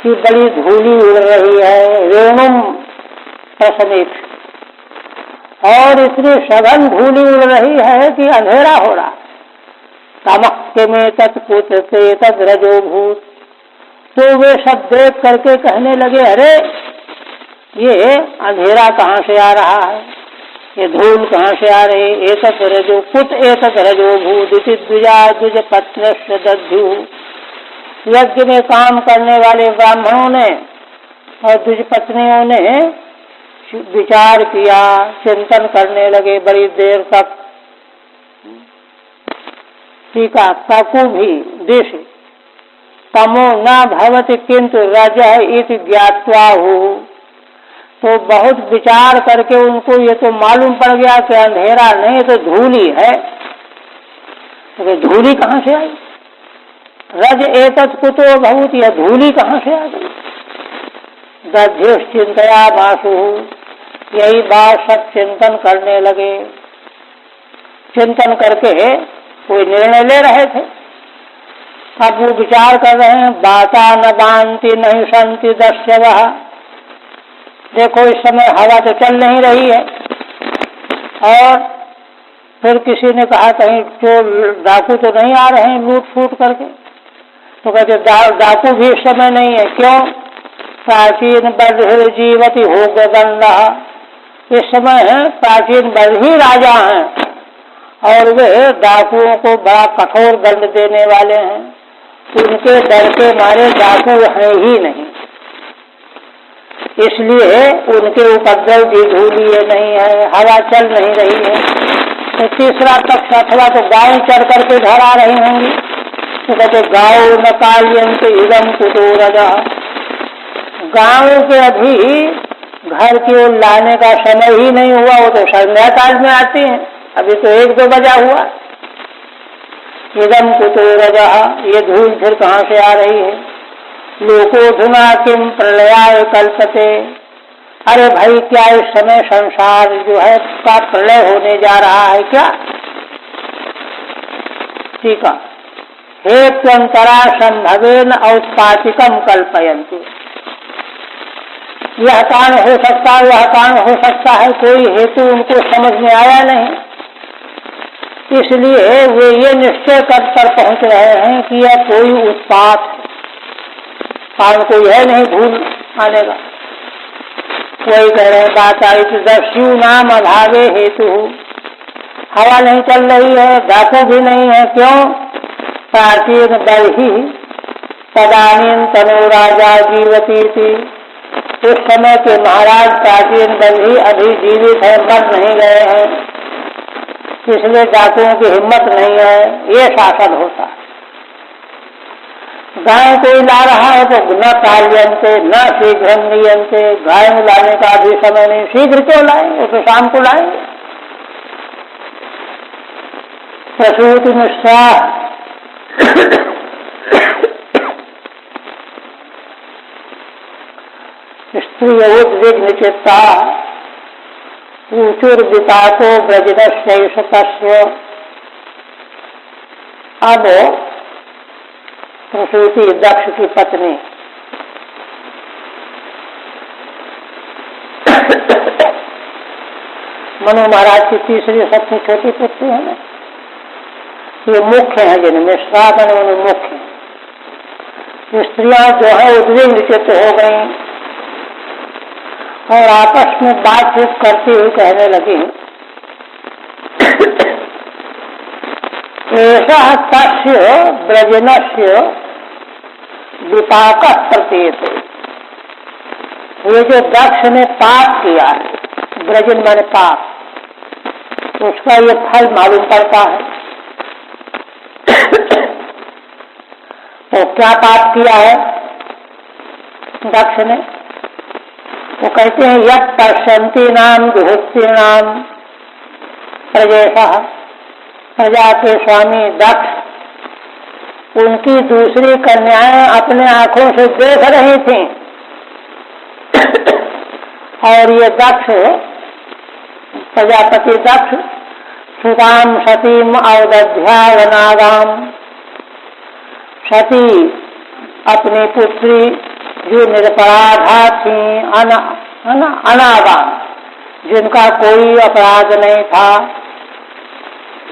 कि बड़ी धूली उड़ रही है, रेणुम प्रसमित, और इतनी सघन धूली उड़ रही है कि अंधेरा हो रहा। तमक्के में तत्कुत से तद रजोभूत। तो वे सब देख करके कहने लगे, अरे ये अंधेरा कहाँ से आ रहा है, ये धूल कहाँ से आ रही, एतत् रजो कुत एतत् रजोभूत इति द्विजा द्विज पत्न्यस्य दध्यु। यज्ञ में काम करने वाले ब्राह्मणों ने और द्विज पत्नियों ने विचार किया, चिंतन करने लगे बड़ी देर तक। टीका तकु भी दिश तमो न भवति किंतु रजः इति ज्ञात्वा हो। तो बहुत विचार करके उनको ये तो मालूम पड़ गया कि अंधेरा नहीं तो धूली है। तो धूली कहाँ से आई, रज एतत् कुतो भूत, यह धूली कहाँ से आ गई। दध्यु चिंतया मासु, यही बात सब चिंतन करने लगे। चिंतन करके कोई निर्णय ले रहे थे। अब वो विचार कर रहे हैं, बाता न बांति नहीं संति दस्यवः। देखो इस समय हवा तो चल नहीं रही है, और फिर किसी ने कहा कहीं चोर डाकू तो नहीं आ रहे हैं लूट फूट करके। तो कहते डाकू भी इस समय नहीं है। क्यों, प्राचीन बद्ध जीवती हो गंड। इस समय प्राचीन बद्ध ही राजा हैं, और वे डाकुओं को बड़ा कठोर दंड देने वाले हैं। उनके डर के मारे डाकू हैं ही नहीं, इसलिए उनके उपद्रव की धूली नहीं है, हवा चल नहीं रही है। तो तीसरा पक्ष अथवा तो गाय चढ़ करके घर आ रही होंगी। तो कहते गाँव न काल्यंत इदम कुतो रजा। गाँव के अभी घर की ओर लाने का समय ही नहीं हुआ, वो तो संध्या काल में आती हैं, अभी तो 1-2 बजा हुआ। इदम कुतो रजा, ये धूल फिर कहाँ से आ रही है। लोकोधुना किम प्रलयाय कल्पते। अरे भाई क्या इस समय संसार जो है का प्रलय होने जा रहा है क्या। ठीक है, हे त्वंतरा संभवेन औत्पातिकम कल्पयन्तु। यह कारण हो सकता है, वह कारण हो सकता है, कोई हेतु उनको समझ में आया नहीं, इसलिए वे ये निश्चय कर पहुंच रहे हैं कि यह कोई उत्पात है, कारण कोई है नहीं धूल आने का। कोई कह रहे बात आई कि दस्यु नाम अभावे हेतु, हवा नहीं चल रही है, डाकू भी नहीं है। क्यों, प्राचीन बर्ही तदानीं तनो राजा जीवती थी। उस समय के महाराज प्राचीन बर्ही अभी जीवित है, मर नहीं गए हैं, इसलिए डाकुओं की हिम्मत नहीं है, ये शासन होता है। गाय कोई ला रहा है तो न कार्यंते न शीघ्र नियंते, गाय में लाने का भी समय नहीं, शीघ्र क्यों लाएंगे, तो शाम को लाएंगे। प्रसूति निष्ठा स्त्री उद्विग्न चित्ता ऊचुर्विताको ब्रजदस्यैषतस्य। अब प्रसूति दक्ष की पत्नी मनु महाराज की तीसरी सबसे छोटी पुत्री है ना, ये मुख्य है, जिनमें श्रावण उन्हें मुख्य। स्त्रियां जो है उद्विग्न चित्त हो गई और आपस में बातचीत करती हुई कहने लगी, ऐसा तस्य ब्रजनस्य विपाक प्रतीत। ये जो दक्ष ने पाप किया है, ब्रजन माने पाप, उसका ये फल मालूम पड़ता है। तो क्या पाप किया है दक्ष ने, वो कहते हैं यत् पश्यन्ति नाम जुहुप्ति नाम प्रजेशः। प्रजा के स्वामी दक्ष उनकी दूसरी कन्याएं अपने आंखों से देख रही थीं, और ये दक्ष प्रजापति दक्ष सुताम सतीम अवदध्या वनागाम, सती अपनी पुत्री जो निरपराधा थी, अनागान, जिनका कोई अपराध नहीं था,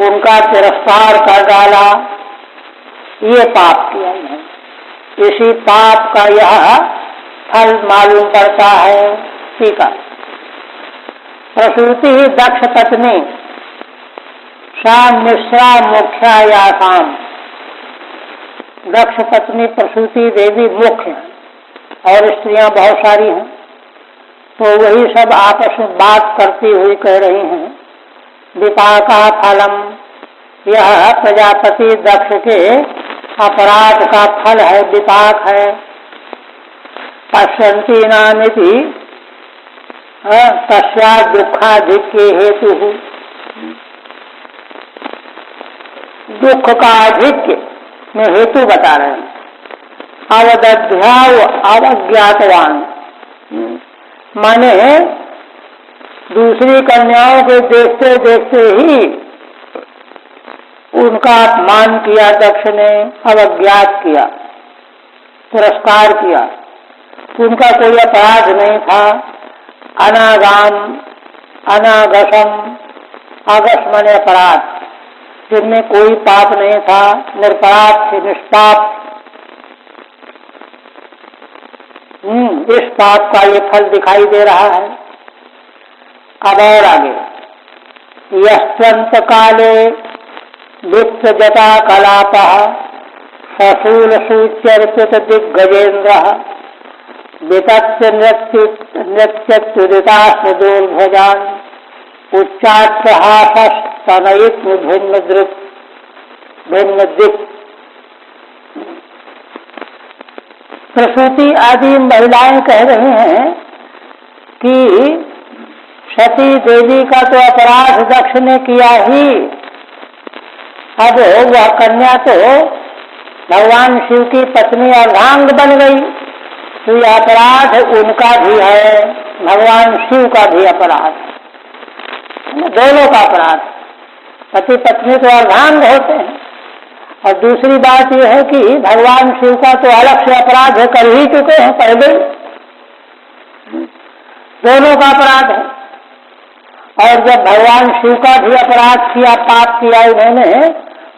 उनका तिरस्कार कर डाला, ये पाप किया इन्होंने। इसी पाप का यह फल मालूम पड़ता है। ठीक है। प्रसूति ही दक्ष पत्नी सा मिश्रा मुख्यायासाम। दक्ष पत्नी प्रसूति देवी मुख्य है और स्त्रियां बहुत सारी हैं, तो वही सब आपस में बात करती हुई कह रही हैं, विपाका फलम, यह प्रजापति दक्ष के अपराध का फल है, विपाक है। पश्यन्ति नानिति तस्या दुखाधिक्य हेतु, दुख का अधिक्य में हेतु बता रहे हैं। अवदध्याव अवज्ञातवान, माने दूसरी कन्याओं को देखते देखते ही उनका अपमान किया दक्ष ने, अवज्ञात किया, तिरस्कार किया। उनका कोई अपराध नहीं था। अनागाम, अनागसम, आगस माने अपराध, जिनमें कोई पाप नहीं था, निरपराध थे, निष्पाप। इस पाप का ये फल दिखाई दे रहा है। अब और आगे, यस्वंत काले वित्त जटा कलाप सशूल सूच्यर्पित दिग्गजेन्द्र वितत्य नृत्युदितास्मदोर्भजान उच्चाट्टहासस्तनयित भिन्न दिक्। प्रसूति आदि महिलाएं कह रही हैं कि सती देवी का तो अपराध दक्ष ने किया ही, अब वह कन्या तो भगवान शिव की पत्नी अर्धांग बन गई, तो यह अपराध उनका भी है, भगवान शिव का भी अपराध, दोनों का अपराध। पति पत्नी तो अर्धांग होते हैं, और दूसरी बात यह है कि भगवान शिव का तो अलग से अपराध है, कर ही चुके हैं पहले, दोनों का अपराध है। और जब भगवान शिव का भी अपराध किया, पाप किया इन्होंने,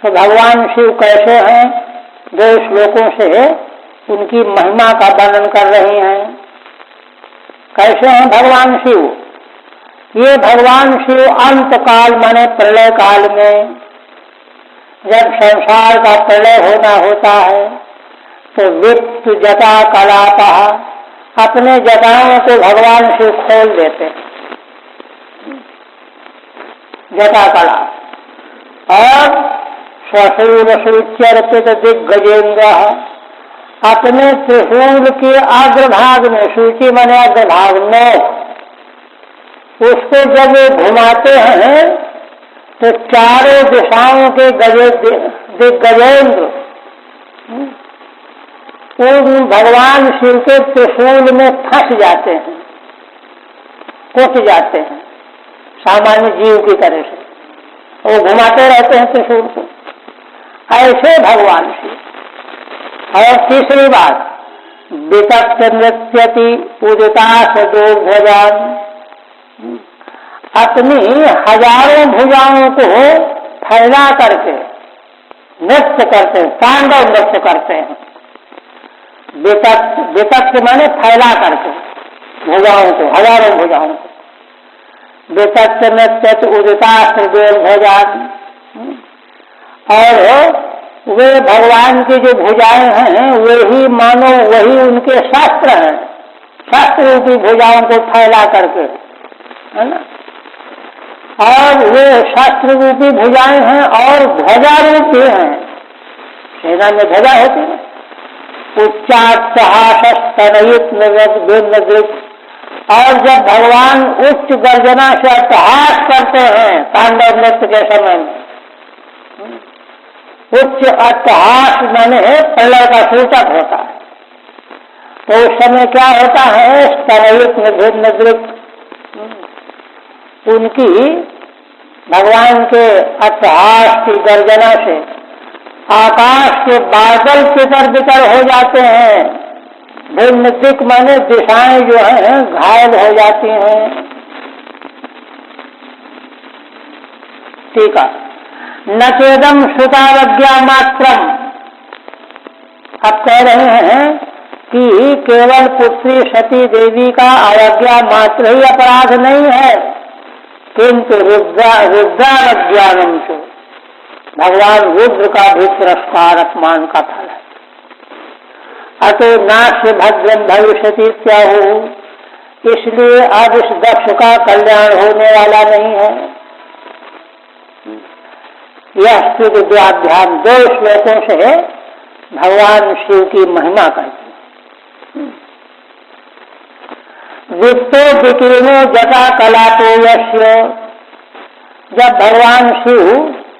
तो भगवान शिव कैसे हैं, दो श्लोकों से उनकी महिमा का वर्णन कर रही हैं। कैसे हैं भगवान शिव? ये भगवान शिव अंत काल माने प्रलय काल में, जब संसार का प्रलय होना होता है, तो वित्त जटा कलाप, अपने जटाओं को भगवान शिव खोल देते हैं, जटा कलाप, और स्वशूल सूच्यर्पित दिग्गजेन्द्र, अपने त्रिशूल के अग्रभाग में, सूची माने अग्रभाग में, उसको जब घुमाते हैं तो चारों दिशाओं के दिग्गजेंद्र उन भगवान शिव के त्रिशूल में फंस जाते हैं, कुट जाते हैं, सामान्य जीव की तरह से वो घुमाते रहते हैं त्रिशूल को, ऐसे भगवान शिव। और तीसरी बात, वितक्त नृत्यति उदिता सदोर्भजान, अपनी हजारों भुजाओं को फैला करके नृत्य करते हैं, तांडव नृत्य करते हैं। वितक्त माने फैला करके भुजाओं को, हजारों भुजाओं को, वितक्त नृत्यति उदिता सदोर्भजान। और वे भगवान की जो भुजाएं हैं, वे ही मानो वही उनके शास्त्र हैं, शास्त्र रूपी भुजाओं को फैला करके, है ना। और वे शास्त्र रूपी भुजाएं हैं और ध्वजा रूपी हैं, सेना में ध्वजा होती है। उच्चाट्टहासस्तनयित नृत्य, और जब भगवान उच्च गर्जना से अट्टहास करते हैं तांडव नृत्य के समय में, उच्च अट्टहास माने प्रलय का सूचक होता है, तो उस समय क्या होता है, स्तनयित नृत्य, उनकी भगवान के अट्टहास की गर्जना से आकाश के बादल तितर बितर हो जाते हैं, भिन्न दिक माने दिशाएं जो हैं घायल हो जाती हैं। ठीक है, न चेदम श्रुतावज्ञा मात्रम। अब कह रहे हैं कि केवल पुत्री सती देवी का अवज्ञा मात्र ही अपराध नहीं है, किंतु रुद्रावज्ञानम से भगवान रुद्र का भी तिरस्कार अपमान का फल है। अतो नाश्य भद्रम भविष्यति त्याहु, इसलिए अब इस दक्ष का कल्याण होने वाला नहीं है। यह स्तुति द्वाध्यान 2 श्लोकों से भगवान शिव की महिमा कहती है। वित्तो विकीर्णो जटा कलापो यस्य, जब भगवान शिव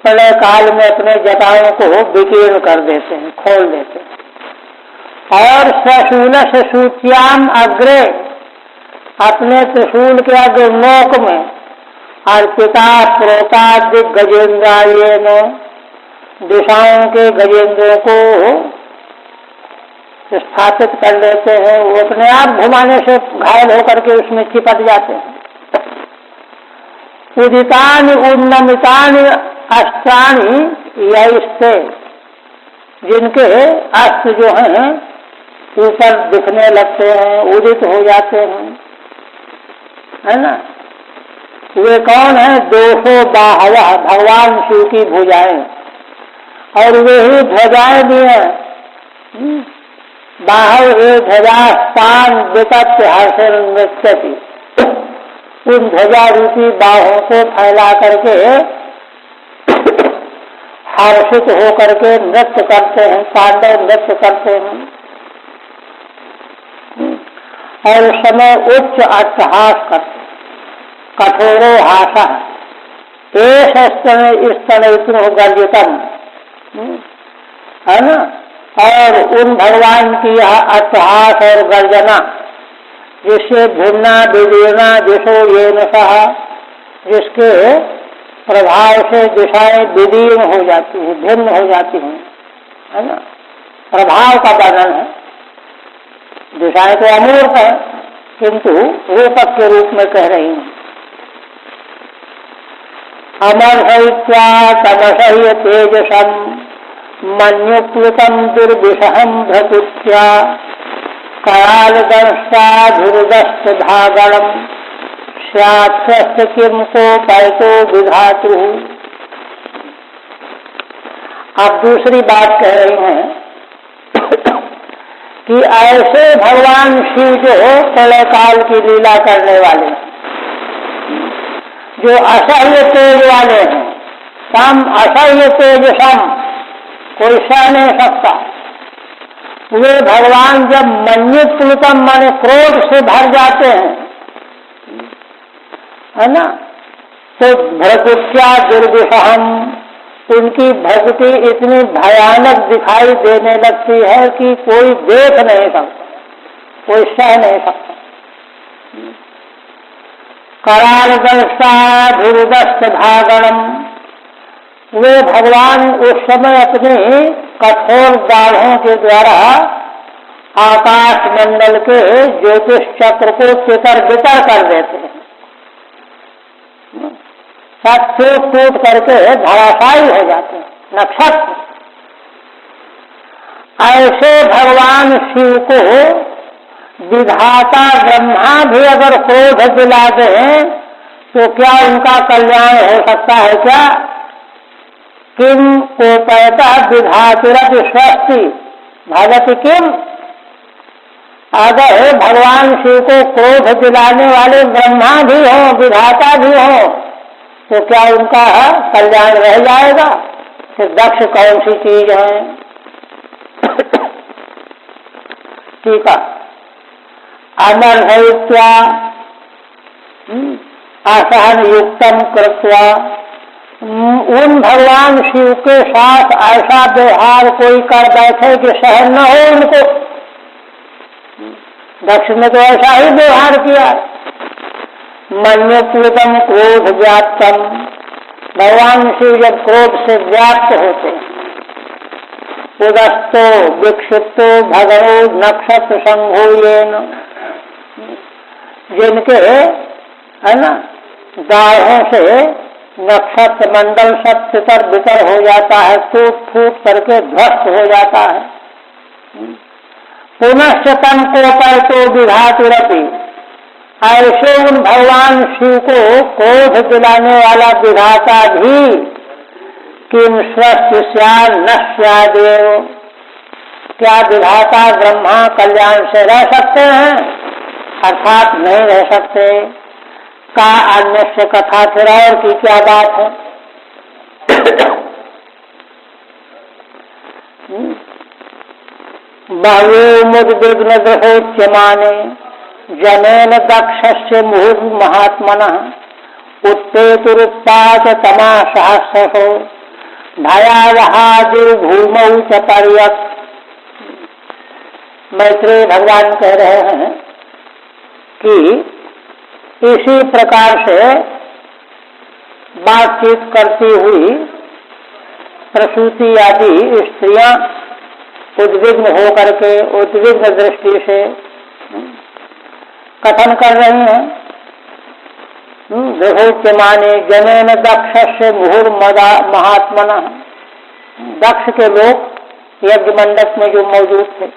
प्रलय काल में अपने जटाओं को विकीर्ण कर देते हैं, खोल देते हैं, और सशूल से सूच्याम अग्रे, अपने त्रिशूल के अग्र नोक में अर्पिता प्रोता गजेन्द्रायेन, दिशाओं के गजेंद्रों को स्थापित कर लेते हैं। वो अपने आप घुमाने से घायल होकर के उसमें चिपट जाते हैं। उदितानि उन्नमितानि अस्त्राणि यैस्ते, जिनके अस्त्र जो हैं ऊपर दिखने लगते हैं, उदित हो जाते हैं, है ना। वे कौन है? 200 बाहवा, भगवान शिव की भुजाएं, और वे ही ध्वजाएं भी हैं। बाहर ए ध्वजा स्थान विकट हर्षण नृत्यति, उन ध्वजा रूपी बाहों को फैला करके हर्षित होकर के नृत्य करते हैं, तांडव नृत्य करते हैं। और उस समय उच्च अट्टहास करते, कठोरो हासा एष स्तन इतनो गर्जितम, है ना। और उन भगवान की यह अट्टहास और गर्जना, जिससे भिन्ना विदीर्णा दिशो ये नशा, जिसके प्रभाव से दिशाएं विदीर्ण हो जाती हैं, भिन्न हो जाती हैं, है ना। प्रभाव का वर्णन है। दिशाएं तो अमूर्त है, किंतु रूपक के रूप में कह रही हूं। अमर हैत्या तमसह्य तेजसम मन्युप्लुतम दुर्विषहम भ्रकुत्या करालदंष्टाधुर्दस्त भागणम स्यात्स्थ किम को पैतो विधातु। आप दूसरी बात कह रही हैं कि ऐसे भगवान शिव जो प्रलय काल की लीला करने वाले हैं, जो असह्य तेज वाले हैं, सम असह्य तेज सम, कोई सह नहीं सकता, वे भगवान जब मन्युप्लुतम माने क्रोध से भर जाते हैं, है ना, तो भ्रकुत्या दुर्विषहम, उनकी भक्ति इतनी भयानक दिखाई देने लगती है कि कोई देख नहीं सकता, कोई सह नहीं सकता। करालदंष्टा धुर्दस्त भागणम, वे भगवान उस समय अपने कठोर दाढ़ों के द्वारा आकाश मंडल के ज्योतिष चक्र को तितर बितर कर देते हैं, सब टूट टूट करके धराशायी हो जाते हैं, नक्षत्र। ऐसे भगवान शिव को विधाता ब्रह्मा भी अगर क्रोध दिला दें तो क्या उनका कल्याण हो सकता है क्या? किम कोपयता विधातुरपि स्वस्ति भगति किम, अगर भगवान शिव को क्रोध दिलाने वाले ब्रह्मा भी हो, विधाता भी हो, तो क्या उनका कल्याण रह जाएगा? फिर दक्ष कौन सी चीज है? ठीक है, अमर हैत्या असहन युक्तम कृत्वा, उन भगवान शिव के साथ ऐसा व्यवहार कोई कर बैठे कि सहन न हो उनको। दक्ष ने तो ऐसा ही व्यवहार किया। मन्युप्लुतम क्रोध व्याप्तम, भगवान शिव जब क्रोध से व्याप्त होते हैं, उदस्तो विक्षिप्तो भगवो नक्षत्र संघोयेन, जिनके है ना गाढ़ों से नक्षत्र मंडल सब तितर बितर हो जाता है, टूट फूट करके ध्वस्त हो जाता है। पुनश्च तन को पर तो विघातुरपि, ऐसे उन भगवान शिव को क्रोध दिलाने वाला विधाता भी किम स्वस्थ स्याद न स्यादेव, क्या विधाता ब्रह्मा कल्याण से रह सकते हैं? अर्थात नहीं रह सकते। का अन्य से कथा फिर और की क्या बात है? बाहु मुद्विग्न ग्रहोच्यमाने जनेन दक्षस्य मुहुर् महात्मनः उत्पेतुरुत्पात तमा सहस्रशो भयावहादिव भूमौ च पर्यक्। मैत्रेय भगवान कह रहे हैं कि इसी प्रकार से बातचीत करती हुई प्रसूति आदि स्त्रियां उद्विग्न होकर के उद्विग्न दृष्टि से कथन कर रही हैं। विभूति माने जनेन दक्ष से मुहुर महात्मना, दक्ष के लोग यज्ञ मंडप में जो मौजूद थे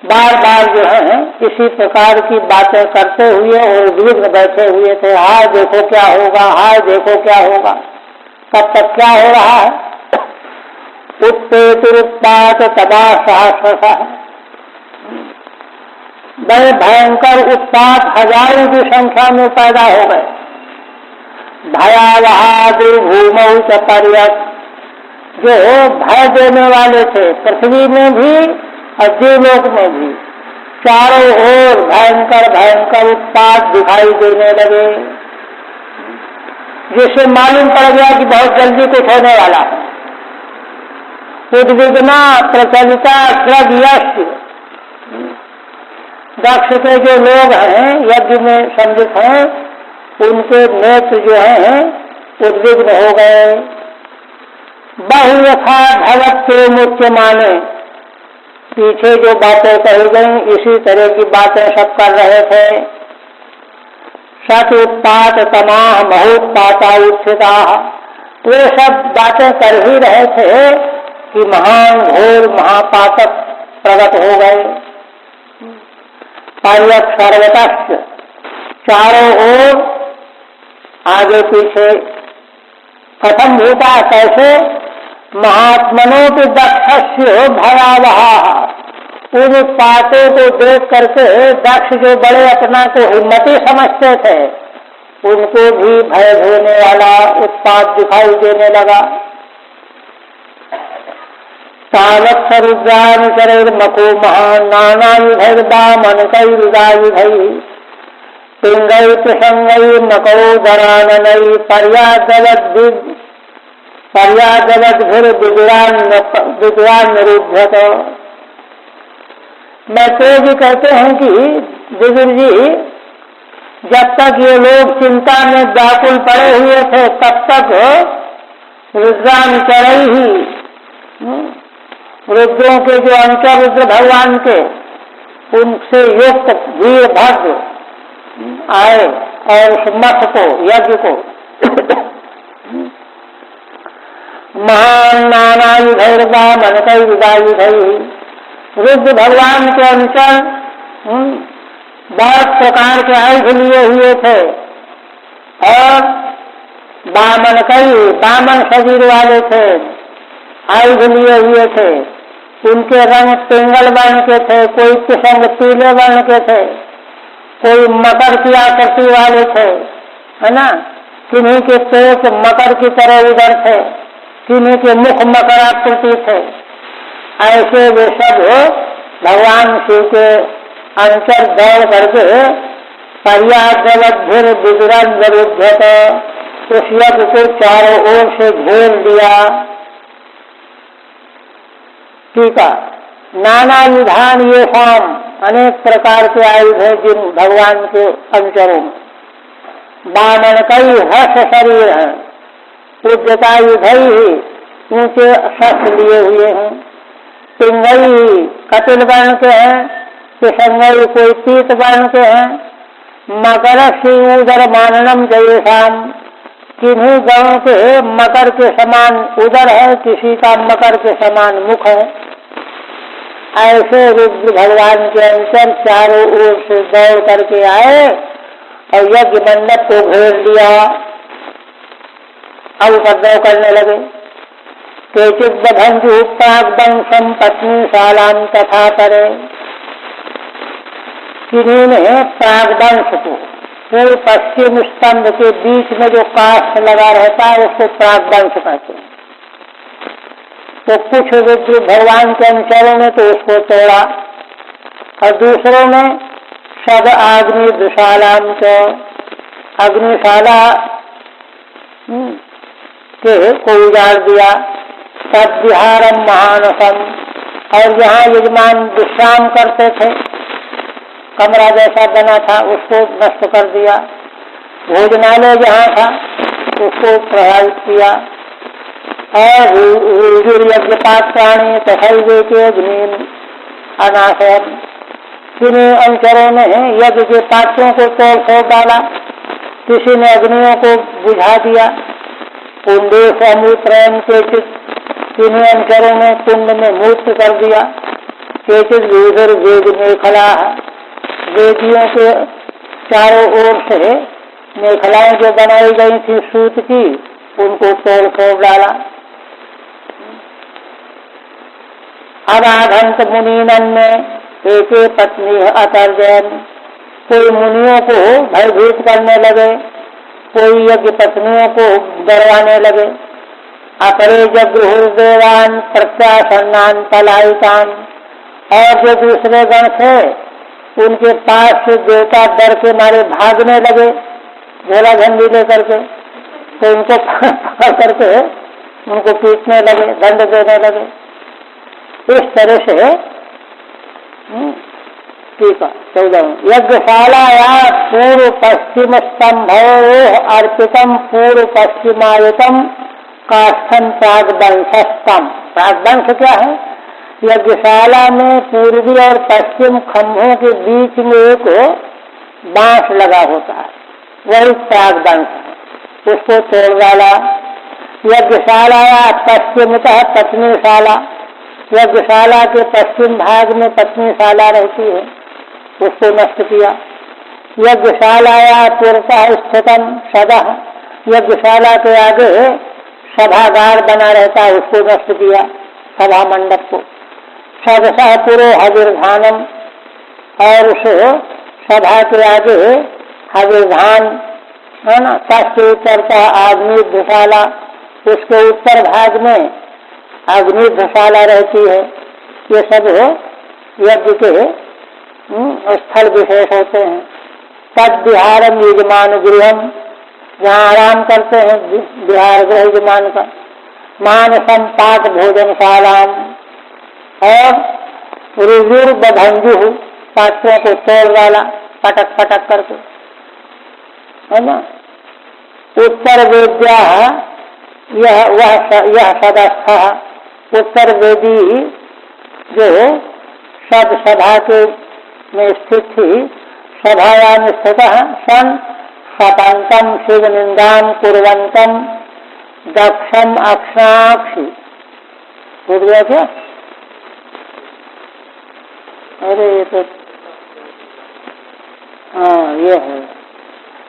बार बार जो है इसी प्रकार की बातें करते हुए और उद्विग्न बैठे हुए थे। हाय देखो क्या होगा, हाय देखो क्या होगा, कब तक क्या हो रहा है। उत्पेतुरुत्पात तबा सहस्रशः, बड़े भयंकर उत्पात हजारों की संख्या में पैदा हो गए। भयावहादि भूमौ च पर्यक्, जो भय देने वाले थे पृथ्वी में भी और देवलोक में भी, चारों ओर भयंकर भयंकर उत्पात दिखाई देने लगे, जिससे मालूम पड़ गया कि बहुत जल्दी कुछ होने वाला है। उद्विग्ना प्रचलिता श्रद्धयस्य, दक्ष के जो लोग हैं यज्ञ में संलिप्त हैं उनके नेत्र जो हैं उद्विग्न हो गए। बहु यथा भगवत्ते मुख्य माने, पीछे जो बातें कही गई इसी तरह की बातें सब कर रहे थे। सत उत्पात तमाह महोत्पाता उत्थिता, वे सब बातें कर ही रहे थे कि महान घोर महापातक प्रकट हो गए। पर्यक सर्वतः, चारों ओर आगे पीछे। कथम भूता, कैसे? महात्मनों के दक्षस्य भयावहा, उन उत्पातों को देख करके दक्ष जो बड़े अपना को हिम्मती समझते थे उनको भी भय होने वाला उत्पात दिखाई देने लगा। तावत् रुद्रानुचरैर्मको महान् नानायुधैर्वामनकैरुदायुधैः पिङ्गैर्प्रसङ्गैर्मकरोदराननैः पर्यादवद्भिर्विदुरान्निरुध्यत। मैत्रेय जी कहते हैं कि विदुर जी, जब तक ये लोग चिंता में व्याकुल पड़े हुए थे तब तक रुद्रानुचरैः ही, रुद्रों के जो अंतर रुद्र भगवान के उनसे युक्त वीर भद्र आए और उस मठ को यज्ञ को महान नानायुधैर्वा मनकैरुदायुधैः, रुद्र भगवान के अनुचर बहुत प्रकार के आयुध लिए हुए थे और बामन शरीर वाले थे, आयुध लिए हुए थे। उनके रंग पिंगल वर्ण के थे, कोई किसंग पीले वर्ण के थे, कोई मकर की आकृति वाले थे, है ना। किन्हीं के पेट मकर की तरह उधर थे, किन्हीं के मुख मकर आकृति थे। ऐसे वे सब भगवान शिव के अंतर दौड़ करके पर्यादवद्भिर विदुरान्निरुध्यत, उस यज्ञ को चारों ओर से घेर दिया। ठीक है। नाना विधान ये शाम, अनेक प्रकार के आयुध है जिन भगवान के अनुचरों में। बामन कई हर्ष शरीर हैं, उद्यतायुध ही ऊंचे शस्त्र लिए हुए हैं। सिंगई कपिल वर्ण के हैं, किसंगई कोई पीत वर्ण के हैं। मकर से उदर माननम जयेशाम, किन्हीं गणों के मकर के समान उदर है, किसी का मकर के समान मुख है। ऐसे रुद्र भगवान के अंतर चारों ओर से दौड़ करके आए और यज्ञ मंडप को घेर लिया। अब उपद्रव करने लगे। केचित बधंजु प्राग्वंशम पत्नी शालाम तथा करे, किन्हीं ने प्राग्वंश को, पूर्व पश्चिम स्तंभ के बीच में जो काष्ठ लगा रहता है उसको प्राग्वंश कहते हैं। तो कुछ रुद्र भगवान के अनुचरों ने तो उसको तोड़ा और दूसरों ने सब अग्नि दुशालाम को, अग्निशाला के को उजाड़ दिया। तद विहारम महानसम, और जहाँ यजमान विश्राम करते थे, कमरा जैसा बना था उसको नष्ट कर दिया। भोजनालय जहाँ था उसको प्रभावित किया। और यज्ञपात प्राणी तथा के अग्नि अनाशयन, किन्हीं अनुचरों ने यज्ञ के पात्रों को तोड़ फोड़ डाला, किसी ने अग्नियों को बुझा दिया। कुंडे मूत्रयन केचित, किन्हीं अनुचरों ने कुंड में मूत्र कर दिया। केचित विधुर वेद मेखला, वेदियों के चारों ओर से मेखलाएं जो बनाई गई थी सूत की, उनको तोड़ फोड़ डाला। अनाधंत मुनीनन में एक पत्नी अतर्जन, कोई मुनियों को भयभीत करने लगे, कोई यज्ञ पत्नियों को डरवाने लगे। अपरे जगृहुर्देवान प्रत्यासन्नान पलायितान, और जो दूसरे गण थे उनके पास से देवता डर के मारे भागने लगे झोला झंडी लेकर के, तो उनको पकड़ करके उनको पीटने लगे, दंड देने लगे। इस तरह से ठीक है। 14 यज्ञशालाया पूर्व पश्चिम स्तंभ अर्पितम पूर्व पश्चिमायतम काष्ठम प्राग्वंशस्तम। प्राग्वंश क्या है? यज्ञशाला में पूर्वी और पश्चिम खंभों के बीच में एक बांस लगा होता है, वही प्राग्वंश है, उसको तोड़ डाला। यज्ञशाला पश्चिमतः पत्नीशाला, यज्ञशाला के पश्चिम भाग में पत्नीशाला रहती है, उसको नष्ट किया। यज्ञशालाया पुरतः स्थितम सदः, यज्ञशाला के आगे सभागार बना रहता है, उसको नष्ट किया, सभा मंडप को। सदसः पुरोहविर्धानम, और उस सभा के आगे हविर्धान है ना, तस्य उत्तरतः अग्निध्वशाला, उसके उत्तर भाग में अग्निध्वशाला रहती है। ये सब यज्ञ के स्थल विशेष होते हैं। तद विहारम यजमान गृहम, जहाँ आराम करते हैं विहार गृह यजमान का। मानसम पाक भोजनशालाम, और रुजुर बभंजु, पात्रों को तोड़ डाला पटक पटक करके, है ना। उत्तर वेद्या यह सदस्थ, उत्तर वेदी जो सब सभा के में स्थित थी, सभायाम स्थित सन सपंतम शिव निंदाम कुर्वंतम दक्षम अक्षाक्षी। टूट गया क्या? अरे ये तो हाँ, ये है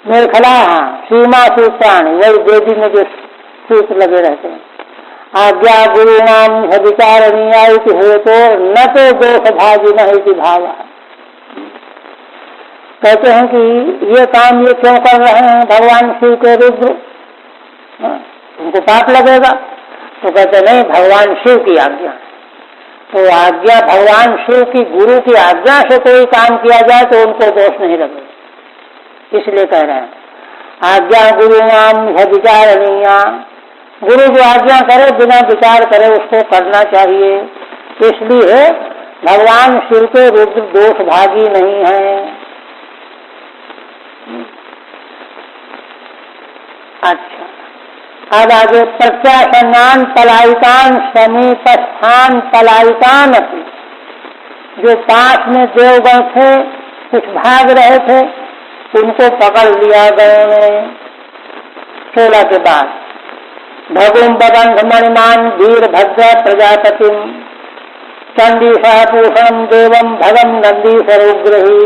मेखला, हाँ, सीमा सूत्राणी, वही वेदी में जो सूत्र लगे रहते हैं। आज्ञा गुरु नाम विचारणीया हो तो न तो दोष भागी न भाव। कहते हैं कि ये काम ये क्यों कर रहे हैं भगवान शिव के रुद्र, उनको पाप लगेगा। तो कहते नहीं, भगवान शिव की आज्ञा। तो आज्ञा भगवान शिव की, गुरु की आज्ञा से कोई काम किया जाए तो उनको दोष नहीं लगेगा, इसलिए कह रहे हैं आज्ञा गुरु नाम विचारणीया। गुरु जो आज्ञा करे बिना विचार करे उसको करना चाहिए, इसलिए भगवान शिव के रुद्र दोष भागी नहीं है। अच्छा, अब आगे प्रत्यासन्नान पलायिकान समीपस्थान पलायिकान अपनी, जो पास में देवगण थे कुछ भाग रहे थे उनको पकड़ लिया गए ने। 16 के बाद भगुम बबंध मणिमान वीरभद्र प्रजापतिम चंडीसह पूषणम देवम भगम नंदी सरोग्रही।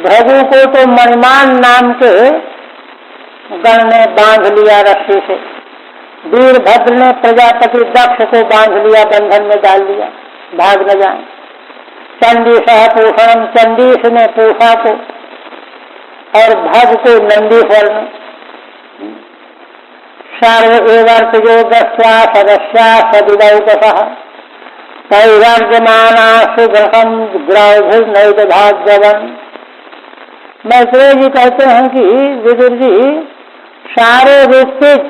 भृगु को तो मणिमान नाम के गण ने बांध लिया रस्सी से, वीरभद्र ने प्रजापति दक्ष को बांध लिया, बंधन में डाल दिया, भाग न जाए। चंडीसह पूषणम, चंडीस ने पूषा को और भग को नंदीश्वर ने। सर्व एवर्तजो दस्या सदस्या सदिदौकसः तैर्वर्जमाना सुग्रहम ग्राभिर्नैत भाग्यवन। मैत्रेय जी कहते हैं कि विदुर जी सारे ऋत्विज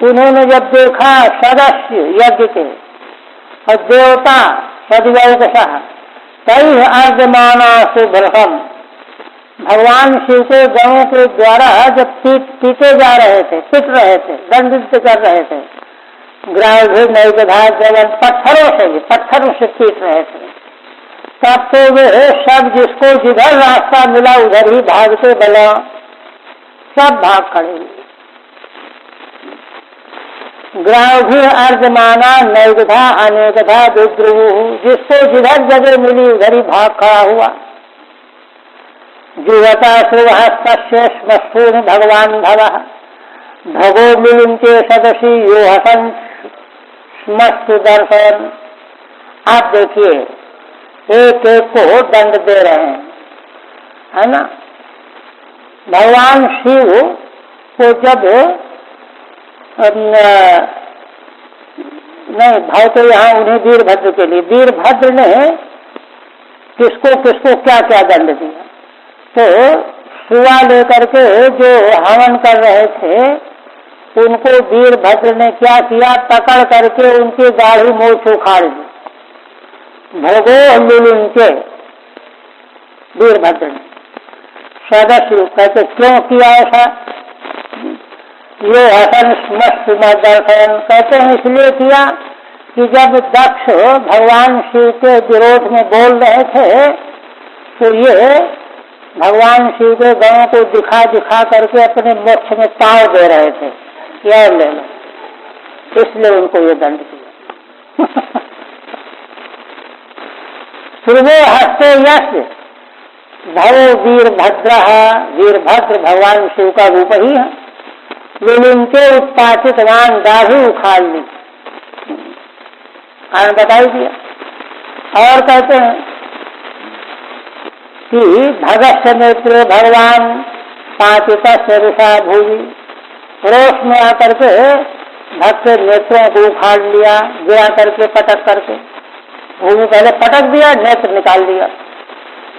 उन्होंने जब देखा सदस्य यज्ञ के और देवता सदिदौकसः तैर्वर्जमाना सुग्रहम, भगवान शिव के गणों के द्वारा जब पीटे जा रहे थे, पिट रहे थे, दंडित कर रहे थे, ग्राभिर नैगधाग्यवन, पत्थरों से पीट रहे थे, तब तो वे सब जिसको जिधर रास्ता मिला उधर ही भागते बला, सब भाग खड़े हुए। ग्राभिर अर्जमाना नैगधा अनेकधा विद्रुवु, जिसको जिधर जगह मिली उधर ही भाग खड़ा हुआ। जीवता श्रीहस्तस्य श्मस्तून भगवान भवः भगो मिलिंते सदसी यो हसन श्मस्तु दर्शन। आप देखिए एक एक को दंड दे रहे हैं, है ना। भगवान शिव को जब नहीं भाव तो यहाँ उन्हें वीरभद्र के लिए, वीरभद्र ने किसको किसको क्या क्या दंड दिया, तो सुआ लेकर के जो हवन कर रहे थे उनको वीरभद्र ने क्या किया, पकड़ करके उनकी दाढ़ी मूछ उखाड़ दी, भगो मिलिंके वीरभद्र ने। सदस्य कहते क्यों किया ऐसा, ये हसन स्मस्त दर्शन, कहते हैं इसलिए किया कि जब दक्ष भगवान शिव के विरोध में बोल रहे थे तो ये भगवान शिव के गणों को दिखा दिखा करके अपने मोक्ष में ताव दे रहे थे, यह ले लो, इसलिए उनको ये दंड किया। पूर्वे हस्ते यश भव वीरभद्र, वीरभद्र भगवान शिव का रूप ही है। लिंके उत्पाचित वान, दाढ़ी उखाड़ ली, आने बताई दिया। और कहते हैं कि भगस्य नेत्र भगवान पाचित ऋषा भूमि, रोष में आकर के भक्त के नेत्रों को उखाड़ लिया, गिरा करके पटक करके, भूमि पहले पटक दिया, नेत्र निकाल दिया।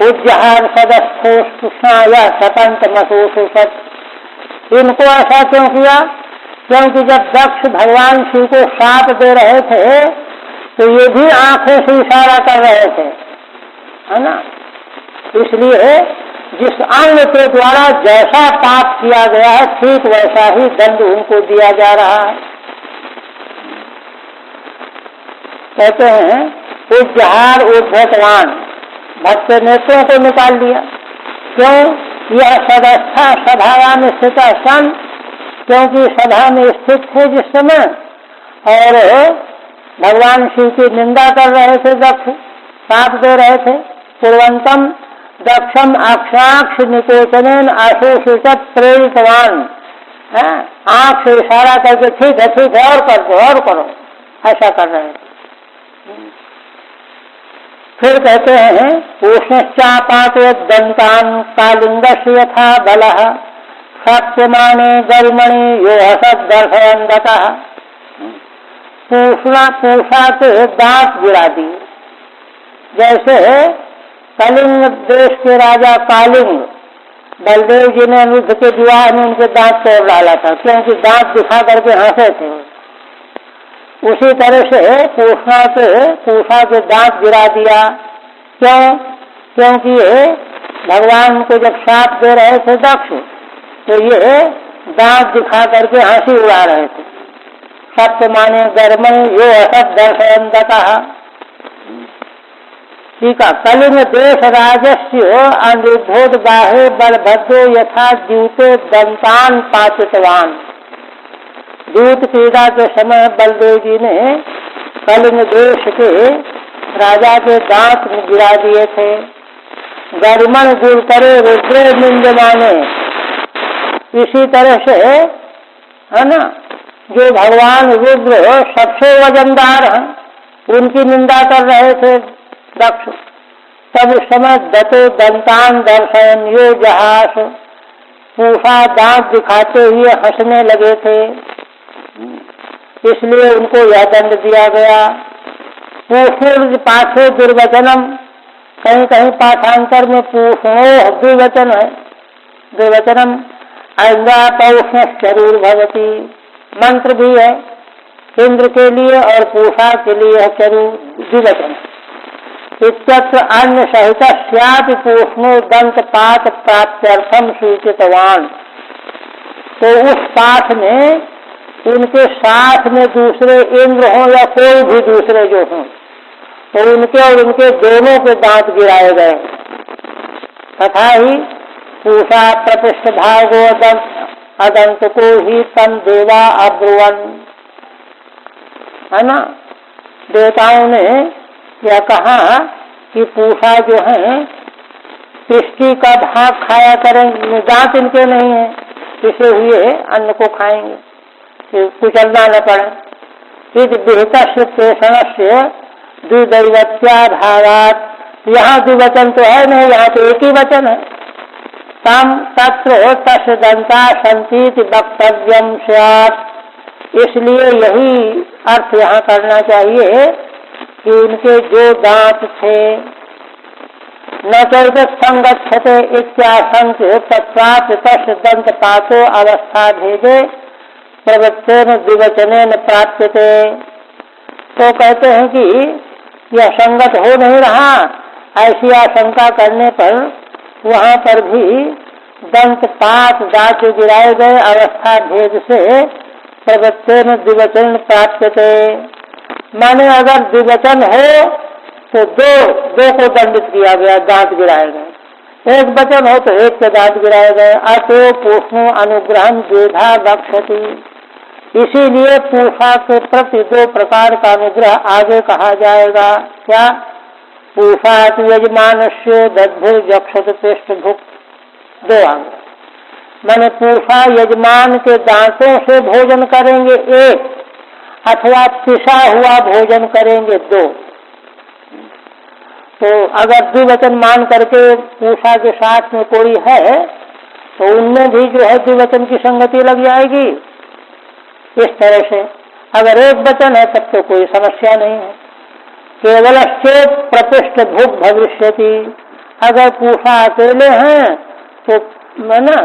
उज्जहार सदस्थो सुष्णाया सतंत मसूसुसत, इनको ऐसा क्यों किया, क्योंकि जब दक्ष भगवान शिव को शाप दे रहे थे तो ये भी आंखों से इशारा कर रहे थे, है ना। इसलिए जिस अंग के द्वारा जैसा पाप किया गया है ठीक वैसा ही दंड उनको दिया जा रहा है। कहते हैं उज्जहार उद्धतवान, भक्त नेत्रों को निकाल दिया। क्यों, यह सदस्था सभा में स्थित सन, क्योंकि सभा में स्थित थे जिस समय और भगवान शिव की निंदा कर रहे थे, दक्ष साथ दे रहे थे। पूर्वंतम दक्षम अक्षाक्ष निकोचन आशुषित प्रेरितवान, आंख से इशारा करके ठीक है और कर दो और करो, ऐसा कर रहे थे। फिर कहते हैं उष्णश्चापात दंतान कालिंगस्य यथा बलः सत्यमाने गरिमणि यो हसत दर्शयन् दतः। पूषा के दांत गिरा दिए, जैसे कलिंग देश के राजा कालिंग, बलदेव जी ने युद्ध के विवाह में उनके दांत तोड़ डाला था, क्योंकि दांत दिखा करके हंसे थे। उसी तरह से पूषा के दांत गिरा दिया। क्यों, क्योंकि ये भगवान को जब शाप दे रहे थे दक्ष, तो ये दांत दिखा करके हंसी उड़ा रहे थे। सत्य माने गर्मण यो असत दर्शयन्तः। ठीक है। कलिंग देश राजस्य अनिरुद्धोद्बाहे बलभद्रो यथा द्यूते दंतान पाचितवान। दूत क्रीड़ा के समय बलदेव जी ने कलिंग देश के राजा के दांत गिरा दिए थे। गरिमण गुर करे रुद्र निंदमाने। इसी तरह से है ना, जो भगवान रुद्र सबसे वजनदार हैं, उनकी निंदा कर रहे थे दक्ष। तब उस समय दतो दंतान दर्शन यो जहास, पूषा दांत दिखाते हुए हंसने लगे थे, इसलिए उनको यह दंड दिया गया। पूषण पाठे दुर्वचनम, कहीं कहीं पाठांतर में पूषणो दुर्वचन है। दुर्वचनम इंद्रा पौष्ण शरीर भगवती मंत्र भी है इंद्र के लिए और पूषा के लिए चरु द्विवचन। इत्यत्र अन्य सहित स्यापि पूष्णो दंत पात प्राप्त्यर्थम सूचितवान। तो उस पाठ में उनके साथ में दूसरे इंद्र हों या कोई भी दूसरे जो हों, तो उनके और उनके दोनों के दांत गिराए गए। तथा ही पूषा प्रतिष्ठ भागो अदंत को ही तन देवा अब्रुवन, है ना। देवताओं ने यह कहा कि पूषा जो है पृष्टि का भाग खाया करेंगे, दांत इनके नहीं है, पिसे हुए अन्न को खाएंगे, कुचलना न पड़े। इस बेहतर से पेषण से द्विदैवत्या भावात। यहाँ द्विवचन तो है नहीं, यहाँ तो एक ही वचन है। तम तत्र तस्य दंता संतीत वक्तव्यम स्यात्। इसलिए यही अर्थ यहाँ करना चाहिए कि उनके जो दांत थे न चैतत संगच्छते इत्याशंक्य तत्वात् तस्य दंत पातो अवस्था भेदे प्रवृत्तेन द्विवचनेन प्राप्यते। तो कहते हैं कि यह संगत हो नहीं रहा, ऐसी आशंका करने पर वहाँ पर भी दंत पात दांत गिराए गए अवस्था भेद से प्रवृत्तेन द्विवचन प्राप्यते। माने अगर द्विवचन हो तो दो को दंडित किया गया, दांत गिराए गए। एक वचन हो तो एक के दांत गिराए गए। अतो पूष्णो अनुग्रहम द्विधा वक्षति। इसीलिए पूषा के प्रति दो प्रकार का अनुग्रह आगे कहा जाएगा। क्या? पूषा यजमान से दद्भिर्जक्षत पृष्ठभुक। दो अंग माने पूषा यजमान के दांतों से भोजन करेंगे एक, अथवा पिसा हुआ भोजन करेंगे दो। तो अगर द्विवचन मान करके पूषा के साथ में कोई है तो उनमें भी जो है द्विवचन की संगति लग जाएगी। इस तरह से अगर एक वचन है तब तो कोई समस्या नहीं है। केवल चेत प्रतिष्ठ भूख भविष्यति। अगर पूषा अकेले हैं तो ना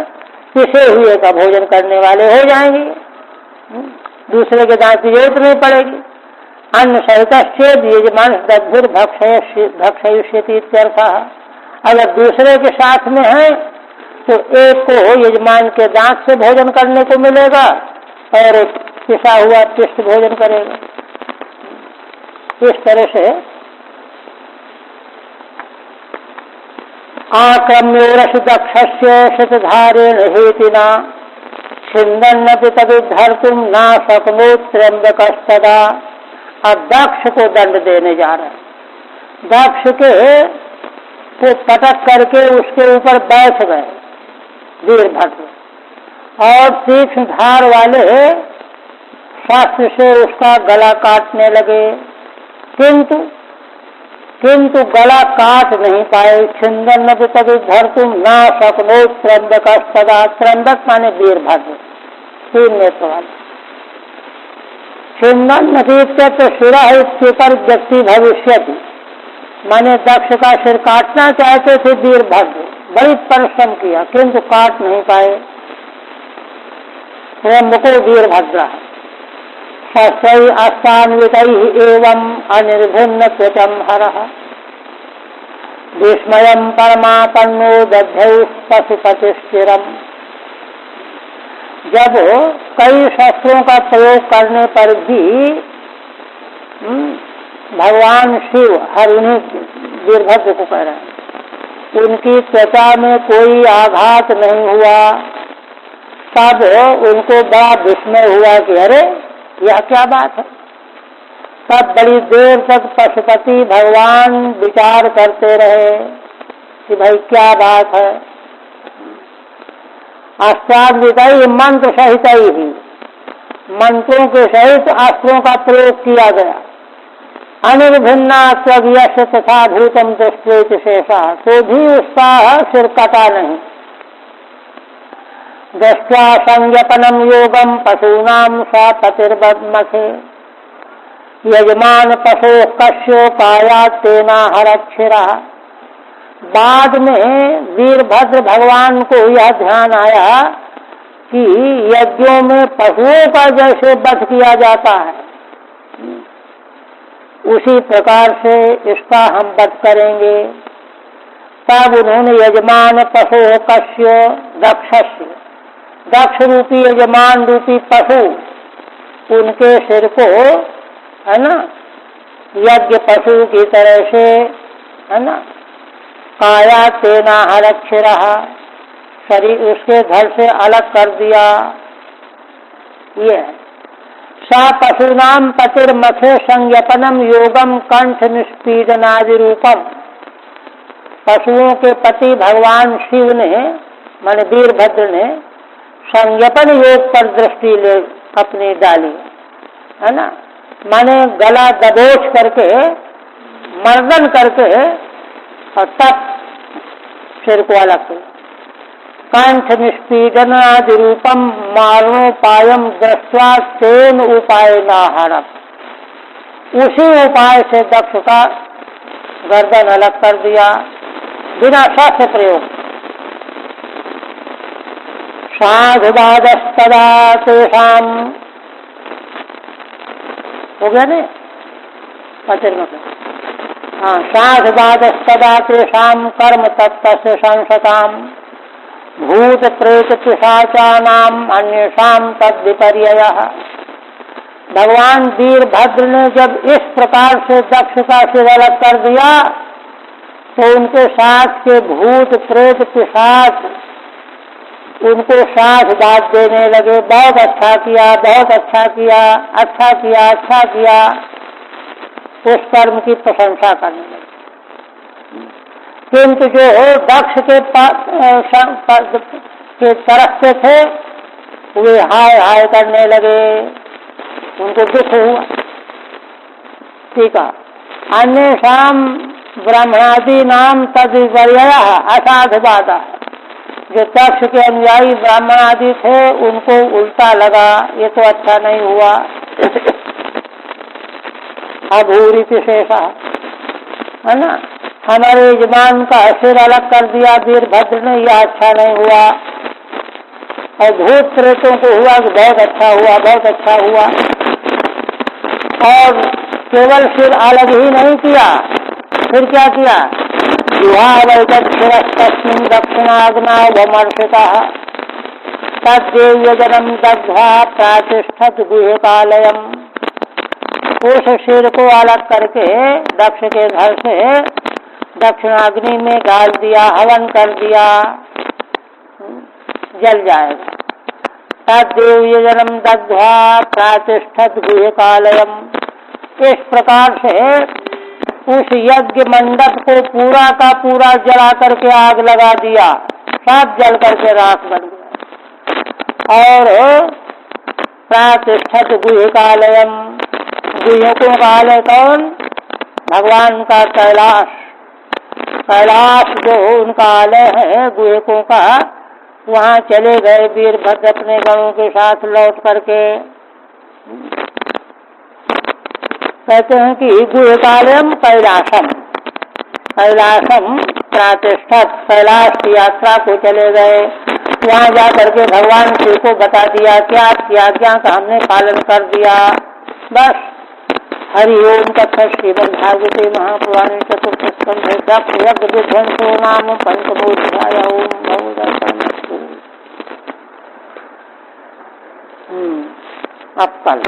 पिसे हुए का भोजन करने वाले हो जाएंगे, दूसरे के दांत की जरूरत नहीं पड़ेगी। अन्न सहित चेत यजमान दद्भिर भक्षयिष्यति इत्यर्थः। अगर दूसरे के साथ में है तो एक को यजमान के दांत से भोजन करने को मिलेगा और पिसा हुआ पिष्ट भोजन करेगा। इस तरह से आक्रम्योरस दक्षस्य शतधारेण हेतिना छिन्दन्नपि तदुद्धर्तुं न शक्नोत् त्र्यम्बकस्तदा। अब दक्ष को दंड देने जा रहे हैं। दक्ष को पटक करके उसके ऊपर बैठ गए वीरभद्र और तीक्ष्ण धार वाले शास्त्र से उसका गला काटने लगे, किंतु गला काट नहीं पाए। छिन्दन तदुद्धर्तुं न शक्नोत् त्र्यम्बकस्तदा। त्र्यम्बक माने वीरभद्र, तीन नेत्र वाले। छिन्दन नतीत्यत्र शिरः इत्यपर व्यक्ति भविष्यति। माने दक्ष का सिर काटना चाहते थे वीरभद्र, बड़ी परिश्रम किया किंतु काट नहीं पाए। त्र्यम्बको वीरभद्र सस्यै अस्तान्वितैः एवं अनिर्भिन्न त्वचं हरः। विस्मयं परमापन्नो दध्यौ पशुपतिश्चिरम्। जब कई शस्त्रों का प्रयोग करने पर भी भगवान शिव, हर उन्हीं वीरभद्र को कह रहे हैं, उनकी त्वचा में कोई आघात नहीं हुआ, तब उनको बड़ा विस्मय हुआ कि अरे यह क्या बात है। तब बड़ी देर तक पशुपति भगवान विचार करते रहे कि भाई क्या बात है। अष्टाध्यायी मंत्र सहित ही, मंत्रों के सहित अस्त्रों का प्रयोग किया गया। अनिर्भिन्ना स्वयश तथा भूतम दृष्टेत शेषा, तो भी उसका सिर कटा नहीं। दृष्ट्वा संज्ञपनम योगम पशूनाम सा पतिर्बदमखे, यजमान पशु कश्यो काया तेना हरक्षिरा। बाद में वीरभद्र भगवान को यह ध्यान आया कि यज्ञों में पशुओं का जैसे वध किया जाता है, उसी प्रकार से इसका हम वध करेंगे। तब उन्होंने यजमान पशु कश्य दक्षस्य, दक्ष रूपी यजमान रूपी पशु, उनके सिर को, है ना, यज्ञ पशु की तरह से, है ना, काया तेना हरक्षिरा, शरीर उसके घर से अलग कर दिया। ये सा पशुनाम पतिर्मखे संज्ञपनम योगम कंठ निष्पीडनादि रूपम। पशुओं के पति भगवान शिव ने, माने वीरभद्र ने, संज्ञपन योग पर दृष्टि ले अपनी डाली, है ना, माने गला दबोच करके, मर्दन करके, और तब सिर को अलग कर। कंठ निष्पीडनादि रूपम मारणोपायम दृष्ट्वा तेन उपाय नाहरम, उसी उपाय से दक्ष का गर्दन अलग कर दिया बिना शस्त्र प्रयोग। साधुवादस्तदा तेषाम, हो गया ने पतिर्मख, हाँ, साधुवादस्तदा तेषाम कर्म तत्तस्य संसताम भूत प्रेत पिशाचानाम अन्येषाम तद विपर्ययः। भगवान वीरभद्र ने जब इस प्रकार से दक्ष का सिर अलग कर दिया, तो उनके साथ के भूत प्रेत पिशाच उनको साथ बात देने लगे, बहुत अच्छा किया, बहुत अच्छा किया, अच्छा किया, अच्छा किया, उस कर्म की प्रशंसा करने लगे। किंतु जो दक्ष के तरफ से थे, वे हाय हाय करने लगे, उनको दुख हुआ। ठीक है, अन्य शाम ब्राह्मणादि नाम तद विपर्ययः असाधुवादा, जो दक्ष के अनुयायी ब्राह्मण आदि थे उनको उल्टा लगा, ये तो अच्छा नहीं हुआ। अभूरित शेषा, है ना, हमारे यजमान का सिर अलग कर दिया वीरभद्र ने, यह अच्छा नहीं हुआ। और भूत प्रेतों को हुआ कि बहुत अच्छा हुआ, बहुत अच्छा हुआ। और केवल सिर अलग ही नहीं किया, फिर क्या किया, जुहावैतस्मिन् दक्षिणाग्नौ वमर्षितः तद्देव्यजनम दग्ध्वा प्रातिष्ठत गुह्यकालयम्। उस सिर को अलग करके दक्ष के घर से दक्षिणाग्नि में डाल दिया, हवन कर दिया, जल जाएगा। तद्देव्यजनम दग्ध्वा प्रातिष्ठत गुह्यकालयम्। इस प्रकार से उस यज्ञ मंडप को पूरा का पूरा जला करके आग लगा दिया, सब जल करके राख बन गया। और प्रातिष्ठत गुह्यकालयम्, गुह्यकों का आलय कौन, भगवान का कैलाश। कैलाश जो उनका आलय है गुह्यकों का, वहाँ चले गए वीरभद्र अपने गणों के साथ लौट करके। कहते हैं कि गुह्यकालयम कैलासम, कैलासम प्रातिष्ठत, कैलाश की यात्रा को चले गए। वहाँ जा करके भगवान शिव को बता दिया कि आपकी आज्ञा का हमने पालन कर दिया। बस। हरि ओम तत्सत्। श्रीमद्भागवते महापुराणे चतुर्थ स्कंधे दक्ष यज्ञ विध्वंसो नाम पंचमोऽध्यायः। ओम नमो नारायणाय। आप पाल